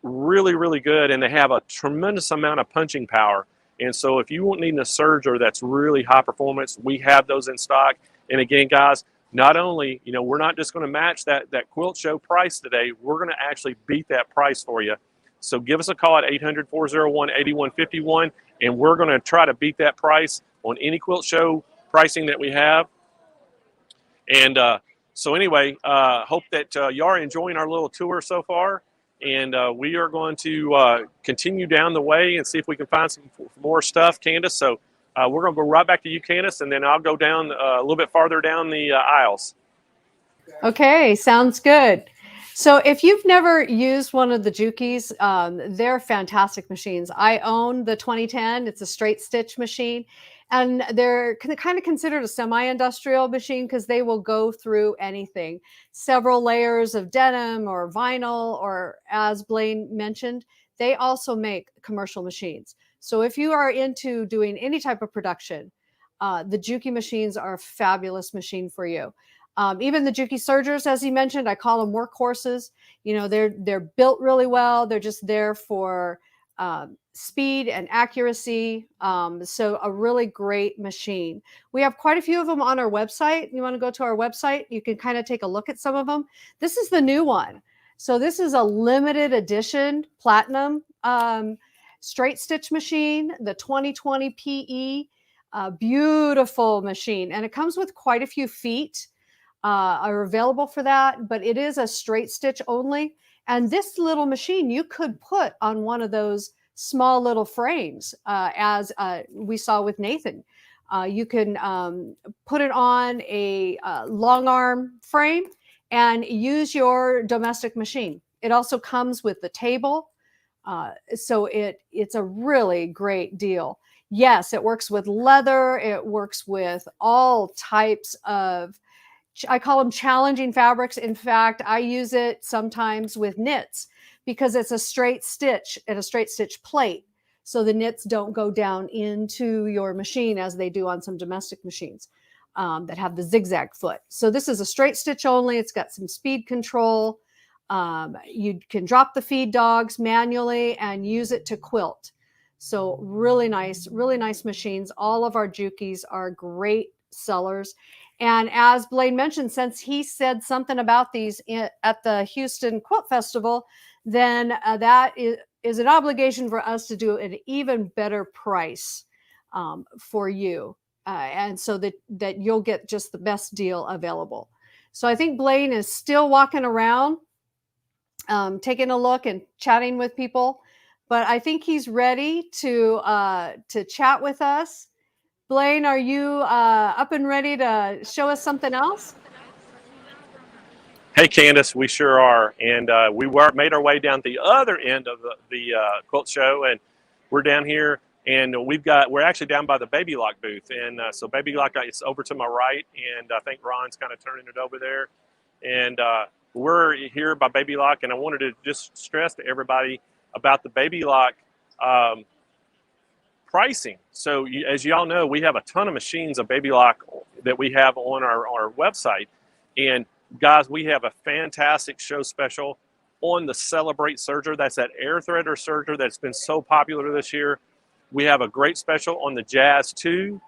really, really good. And they have a tremendous amount of punching power. And so if you need a serger that's really high performance, we have those in stock. And again, guys, not only, we're not just going to match that quilt show price today, we're going to actually beat that price for you. So give us a call at 800-401-8151, and we're going to try to beat that price on any quilt show pricing that we have. And so anyway, hope that y'all are enjoying our little tour so far. And we are going to continue down the way and see if we can find some more stuff, Candace. So we're going to go right back to you, Candace, and then I'll go down a little bit farther down the aisles. Okay, sounds good. So if you've never used one of the Jukis, they're fantastic machines. I own the 2010. It's a straight stitch machine. And they're kind of considered a semi-industrial machine because they will go through anything. Several layers of denim or vinyl, or as Blaine mentioned, they also make commercial machines. So if you are into doing any type of production, the Juki machines are a fabulous machine for you. Even the Juki sergers, as he mentioned, I call them workhorses. They're built really well. They're just there for speed and accuracy. So a really great machine. We have quite a few of them on our website. You want to go to our website, you can kind of take a look at some of them. This is the new one. So this is a limited edition platinum straight stitch machine, the 2020 PE, beautiful machine. And it comes with quite a few feet are available for that, but it is a straight stitch only. And this little machine you could put on one of those small little frames, as we saw with Nathan. You can put it on a long arm frame and use your domestic machine. It also comes with the table. So it's a really great deal. Yes, it works with leather. It works with all types of, I call them challenging fabrics. In fact, I use it sometimes with knits because it's a straight stitch and a straight stitch plate. So the knits don't go down into your machine as they do on some domestic machines that have the zigzag foot. So this is a straight stitch only. It's got some speed control. You can drop the feed dogs manually and use it to quilt. So really nice machines. All of our Jukis are great sellers. And as Blaine mentioned, since he said something about these at the Houston Quilt Festival, then that is an obligation for us to do an even better price for you. And so that you'll get just the best deal available. So I think Blaine is still walking around, taking a look and chatting with people, but I think he's ready to chat with us. Blaine, are you up and ready to show us something else? Hey, Candace, we sure are. And we made our way down the other end of the quilt show, and we're down here, and we're actually down by the Baby Lock booth. And so Baby Lock is over to my right, and I think Ron's kind of turning it over there. And we're here by Baby Lock, and I wanted to just stress to everybody about the Baby Lock pricing. So as y'all know, we have a ton of machines of Baby Lock that we have on our website. And guys, we have a fantastic show special on the Celebrate serger. That's that air threader serger that's been so popular this year. We have a great special on the Jazz 2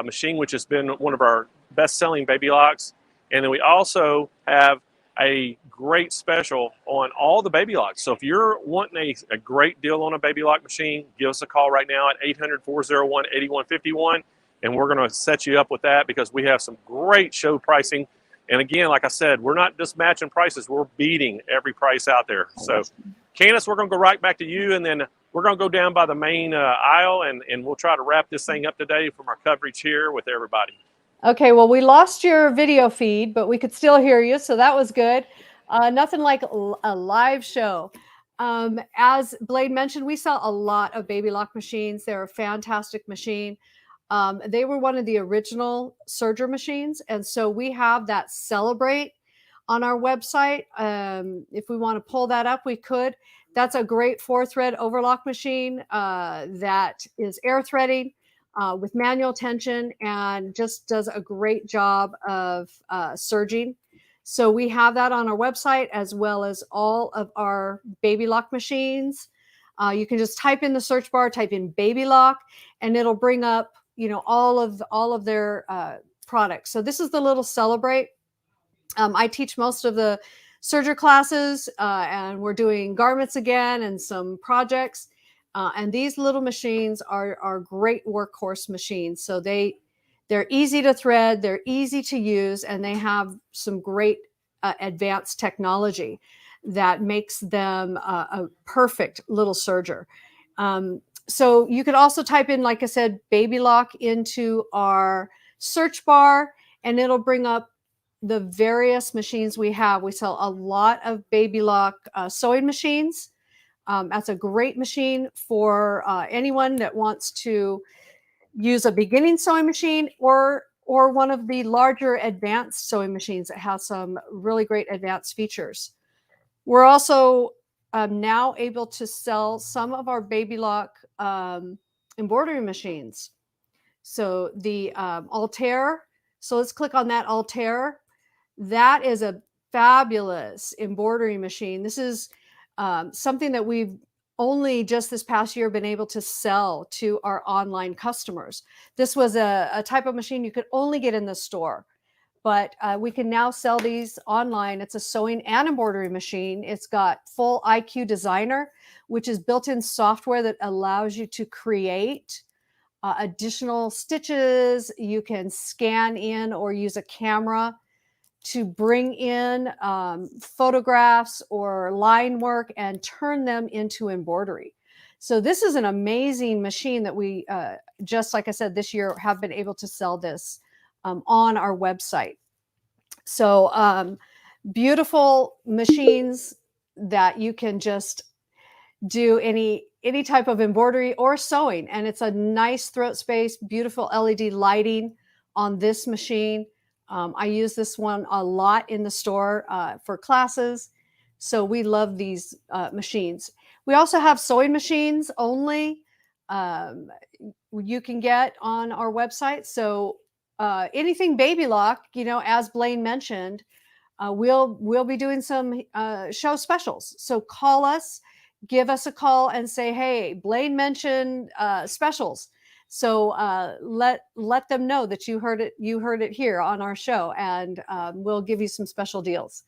machine, which has been one of our best-selling Baby Locks. And then we also have a great special on all the Baby Locks. So if you're wanting a great deal on a Baby Lock machine, give us a call right now at 800-401-8151, and we're going to set you up with that because we have some great show pricing. And again, like I said, we're not just matching prices, we're beating every price out there. So Candace, we're going to go right back to you, and then we're going to go down by the main aisle, and we'll try to wrap this thing up today from our coverage here with everybody. Okay, well, we lost your video feed, but we could still hear you, so that was good. Nothing like a live show. As Blaine mentioned, we sell a lot of Baby Lock machines. They're a fantastic machine. They were one of the original serger machines, and so we have that Celebrate on our website. If we want to pull that up, we could. That's a great 4-thread overlock machine that is air threading with manual tension and just does a great job of serging. So we have that on our website as well as all of our Baby Lock machines. You can just type in the search bar, type in Baby Lock, and it'll bring up, all of their products. So this is the little Celebrate. I teach most of the serger classes, and we're doing garments again and some projects. And these little machines are great workhorse machines. So they're easy to thread, they're easy to use, and they have some great advanced technology that makes them a perfect little serger. So you could also type in, like I said, Baby Lock into our search bar, and it'll bring up the various machines we have. We sell a lot of Baby Lock sewing machines. That's a great machine for anyone that wants to use a beginning sewing machine or one of the larger advanced sewing machines that has some really great advanced features. We're also now able to sell some of our Baby Lock embroidery machines. So the Altair, so let's click on that Altair. That is a fabulous embroidery machine. This is something that we've only just this past year been able to sell to our online customers. This was a type of machine you could only get in the store, but we can now sell these online. It's a sewing and embroidery machine. It's got full IQ Designer, which is built-in software that allows you to create additional stitches. You can scan in or use a camera to bring in photographs or line work and turn them into embroidery. So this is an amazing machine that we, just like I said, this year have been able to sell this on our website. So beautiful machines that you can just do any type of embroidery or sewing. And it's a nice throat space, beautiful LED lighting on this machine. I use this one a lot in the store for classes. So we love these machines. We also have sewing machines only. You can get on our website. So anything baby lock, you know, as Blaine mentioned, we'll be doing some show specials. So call us, give us a call, and say, hey, Blaine mentioned specials. So let them know that you heard it here on our show, and we'll give you some special deals.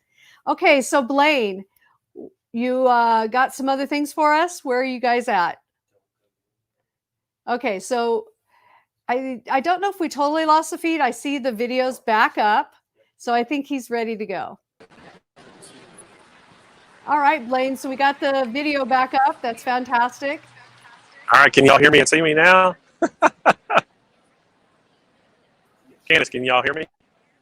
Okay, so Blaine, you got some other things for us. Where are you guys at? Okay, so I don't know if we totally lost the feed. I see the videos back up, so I think he's ready to go. All right, Blaine, so we got the video back up. That's fantastic. All right, can y'all hear me and see me now? Candace, can y'all hear me?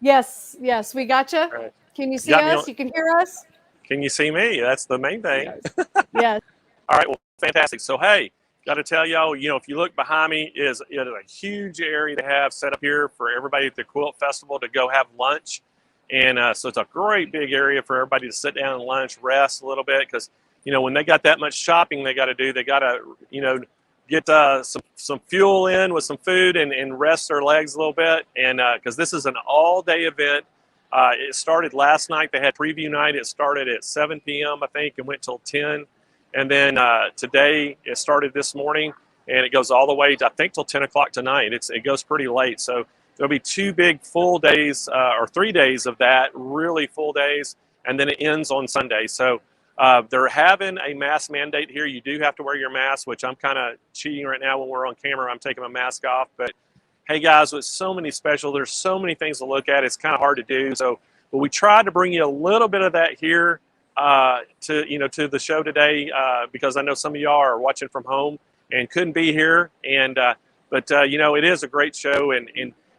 Yes, we got you. Right. Can you see us? You can hear us? Can you see me? That's the main thing. Yes. All right, well, fantastic. So, hey, got to tell y'all, you know, if you look behind me, it is a huge area to have set up here for everybody at the Quilt Festival to go have lunch. And so it's a great big area for everybody to sit down and lunch, rest a little bit, because, you know, when they got that much shopping they got to do, they got to, you know, get some fuel in with some food and rest their legs a little bit. And because this is an all-day event. It started last night. They had preview night. It started at 7 p.m., I think, and went till 10. And then today it started this morning, and it goes all the way to, I think, till 10 o'clock tonight. It goes pretty late. So there'll be 2 big full days or 3 days of that, really full days, and then it ends on Sunday. So they're having a mask mandate here. You do have to wear your mask, which I'm kind of cheating right now when we're on camera. I'm taking my mask off. But, hey, guys, with so many special, there's so many things to look at. It's kind of hard to do. So, but we tried to bring you a little bit of that here to the show today because I know some of y'all are watching from home and couldn't be here. And but you know, it is a great show, and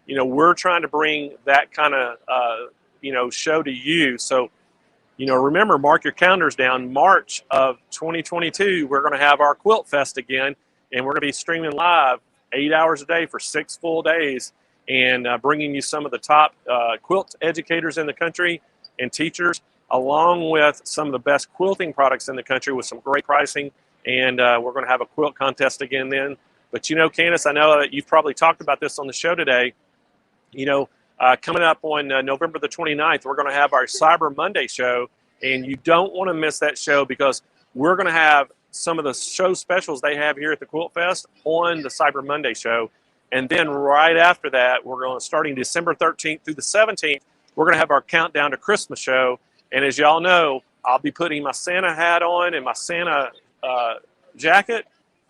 you know, we're trying to bring that kind of show to you. So, you know, remember, mark your calendars down. March of 2022, we're going to have our Quilt Fest again, and we're going to be streaming live 8 hours a day for 6 full days, and bringing you some of the top quilt educators in the country and teachers, along with some of the best quilting products in the country with some great pricing. And we're going to have a quilt contest again then. But, you know, Candace, I know that you've probably talked about this on the show today. You know, coming up on November the 29th, we're going to have our Cyber Monday show, and you don't want to miss that show because we're going to have some of the show specials they have here at the Quilt Fest on the Cyber Monday show. And then right after that, we're going to, starting December 13th through the 17th, we're going to have our Countdown to Christmas show. And as y'all know, I'll be putting my Santa hat on and my Santa jacket,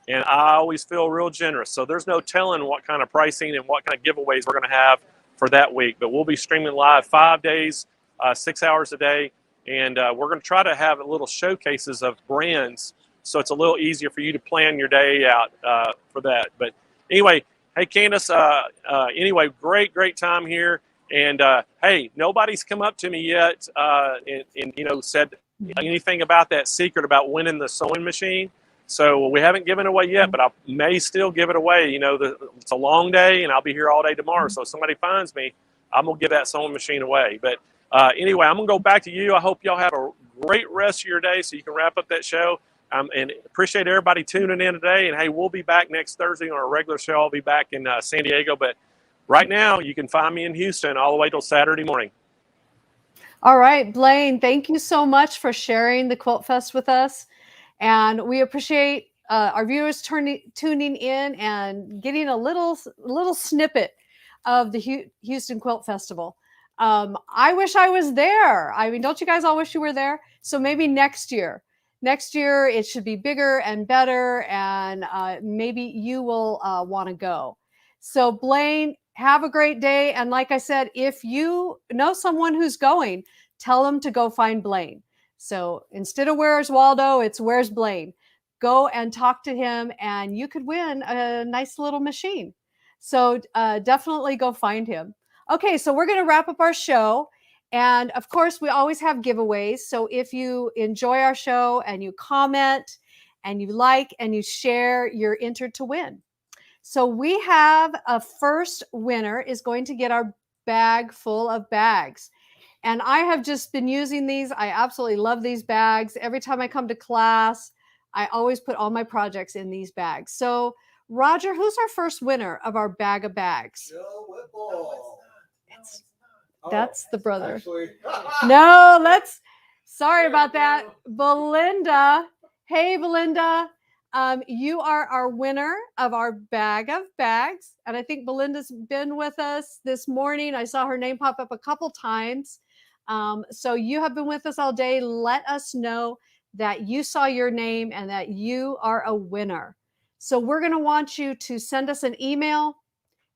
and I always feel real generous. So there's no telling what kind of pricing and what kind of giveaways we're going to have for that week. But we'll be streaming live 5 days, 6 hours a day. And we're going to try to have little showcases of brands, so it's a little easier for you to plan your day out for that. But anyway, hey, Candace, anyway, great time here. And hey, nobody's come up to me yet and you know, said anything about that secret about winning the sewing machine. So we haven't given it away yet, but I may still give it away. You know, it's a long day, and I'll be here all day tomorrow. So if somebody finds me, I'm going to give that sewing machine away. But anyway, I'm going to go back to you. I hope y'all have a great rest of your day so you can wrap up that show. And appreciate everybody tuning in today. And, hey, we'll be back next Thursday on our regular show. I'll be back in San Diego. But right now, you can find me in Houston all the way till Saturday morning. All right, Blaine, thank you so much for sharing the Quilt Fest with us. And we appreciate our viewers tuning in and getting a little snippet of the Houston Quilt Festival. I wish I was there. I mean, don't you guys all wish you were there? So maybe next year. Next year, it should be bigger and better, and maybe you will want to go. So, Blaine, have a great day. And like I said, if you know someone who's going, tell them to go find Blaine. So instead of Where's Waldo, it's Where's Blaine. Go and talk to him, and you could win a nice little machine. So definitely go find him. Okay, so we're going to wrap up our show. And of course, we always have giveaways. So if you enjoy our show and you comment and you like and you share, you're entered to win. So we have a first winner is going to get our bag full of bags. And I have just been using these. I absolutely love these bags. Every time I come to class, I always put all my projects in these bags. So Roger, who's our first winner of our bag of bags? Jill Whipple. That's the brother. Actually, No, sorry about that. Belinda. Hey, Belinda. You are our winner of our bag of bags. And I think Belinda's been with us this morning. I saw her name pop up a couple times. So you have been with us all day. Let us know that you saw your name and that you are a winner. So we're going to want you to send us an email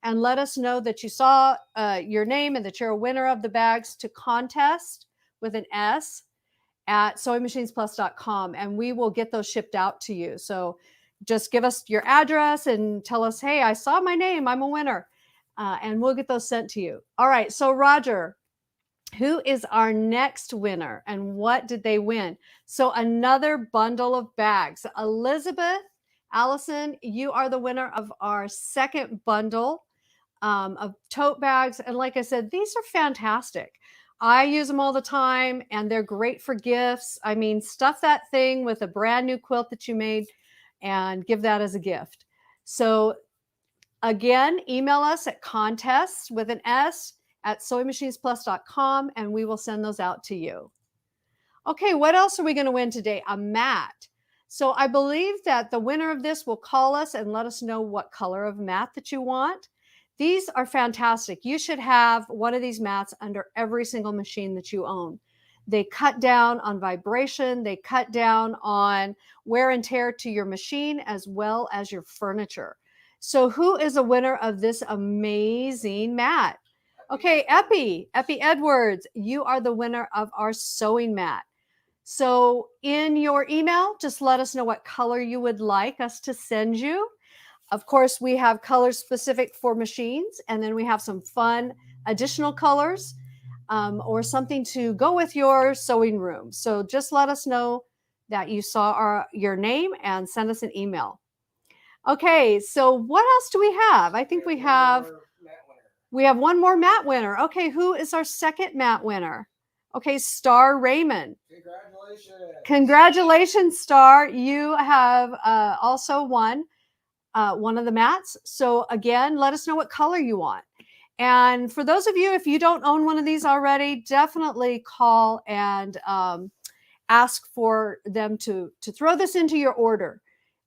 and let us know that you saw your name and that you're a winner of the bags to contest with an S at SewingMachinesPlus.com, and we will get those shipped out to you. So just give us your address and tell us, hey, I saw my name, I'm a winner, and we'll get those sent to you. All right, so Roger, who is our next winner and what did they win? So another bundle of bags. Elizabeth Allison, you are the winner of our second bundle of tote bags. And like I said, these are fantastic. I use them all the time and they're great for gifts. I mean, stuff that thing with a brand new quilt that you made and give that as a gift. So again, email us at contests with an S at SewingMachinesPlus.com and we will send those out to you. Okay, what else are we going to win today? A mat. So I believe that the winner of this will call us and let us know what color of mat that you want. These are fantastic. You should have one of these mats under every single machine that you own. They cut down on vibration. They cut down on wear and tear to your machine as well as your furniture. So who is a winner of this amazing mat? Okay, Epi Edwards, you are the winner of our sewing mat. So in your email, just let us know what color you would like us to send you. Of course, we have colors specific for machines, and then we have some fun additional colors or something to go with your sewing room. So just let us know that you saw your name and send us an email. Okay, so what else do we have? I think we have one more mat winner. Okay, who is our second mat winner? Okay, Star Raymond. Congratulations, Star. You have also won one of the mats. So again, let us know what color you want. And for those of you, if you don't own one of these already, definitely call and ask for them to throw this into your order.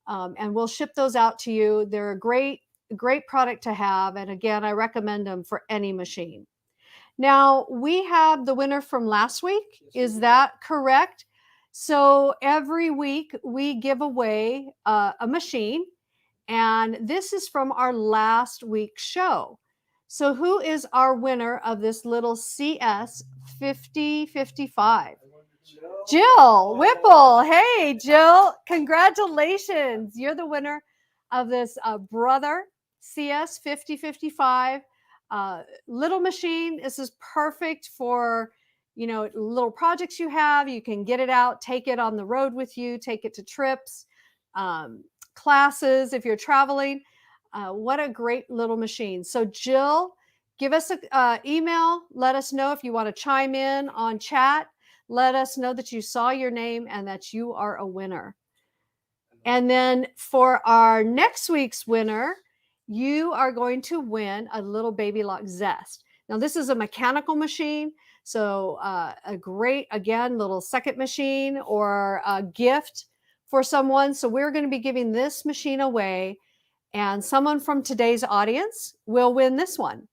And we'll ship those out to you. They're a great product to have. And again, I recommend them for any machine. Now, we have the winner from last week. Is that correct? So every week we give away a machine. And this is from our last week's show. So who is our winner of this little CS 5055? Jill Whipple. Hey, Jill, congratulations. You're the winner of this Brother CS 5055 little machine. This is perfect for, little projects you have. You can get it out, take it on the road with you, take it to trips, classes, if you're traveling. What a great little machine. So Jill, give us an email. Let us know if you want to chime in on chat. Let us know that you saw your name and that you are a winner. And then for our next week's winner, you are going to win a little Baby Lock Zest. Now, this is a mechanical machine. So a great, again, little second machine or a gift for someone. So we're going to be giving this machine away, and someone from today's audience will win this one.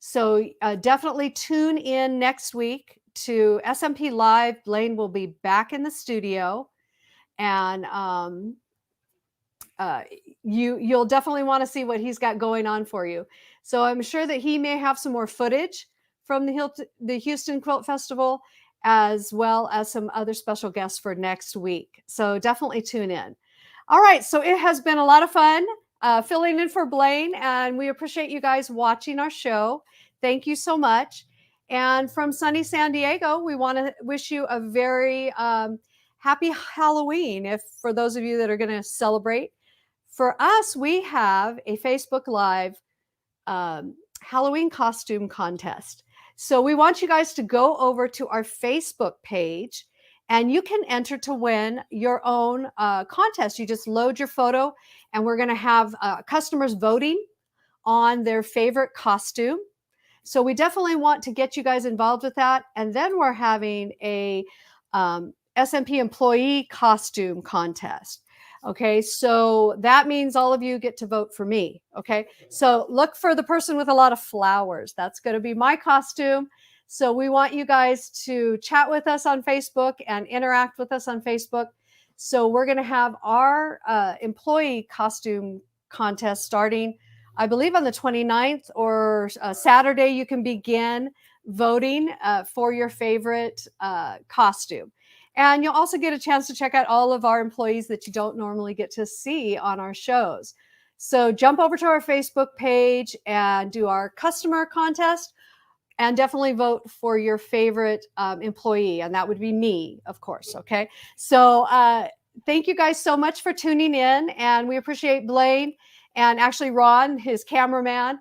So definitely tune in next week to SMP Live. Blaine will be back in the studio, and you'll definitely want to see what he's got going on for you. So I'm sure that he may have some more footage from the Houston Quilt Festival, as well as some other special guests for next week. So definitely tune in. All right, so it has been a lot of fun filling in for Blaine, and we appreciate you guys watching our show. Thank you so much. And from sunny San Diego, we want to wish you a very happy Halloween if for those of you that are going to celebrate. For us, we have a Facebook Live Halloween costume contest. So we want you guys to go over to our Facebook page and you can enter to win your own contest. You just load your photo and we're going to have customers voting on their favorite costume. So we definitely want to get you guys involved with that. And then we're having a SMP employee costume contest. Okay, so that means all of you get to vote for me. Okay, so look for the person with a lot of flowers. That's going to be my costume. So we want you guys to chat with us on Facebook and interact with us on Facebook. So we're going to have our employee costume contest starting, I believe, on the 29th or Saturday. You can begin voting for your favorite costume. And you'll also get a chance to check out all of our employees that you don't normally get to see on our shows. So jump over to our Facebook page and do our customer contest and definitely vote for your favorite employee. And that would be me, of course. Okay. So thank you guys so much for tuning in. And we appreciate Blaine and actually Ron, his cameraman,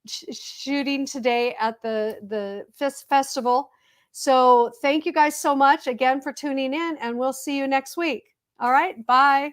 shooting today at the festival. So thank you guys so much again for tuning in, and we'll see you next week. All right, bye.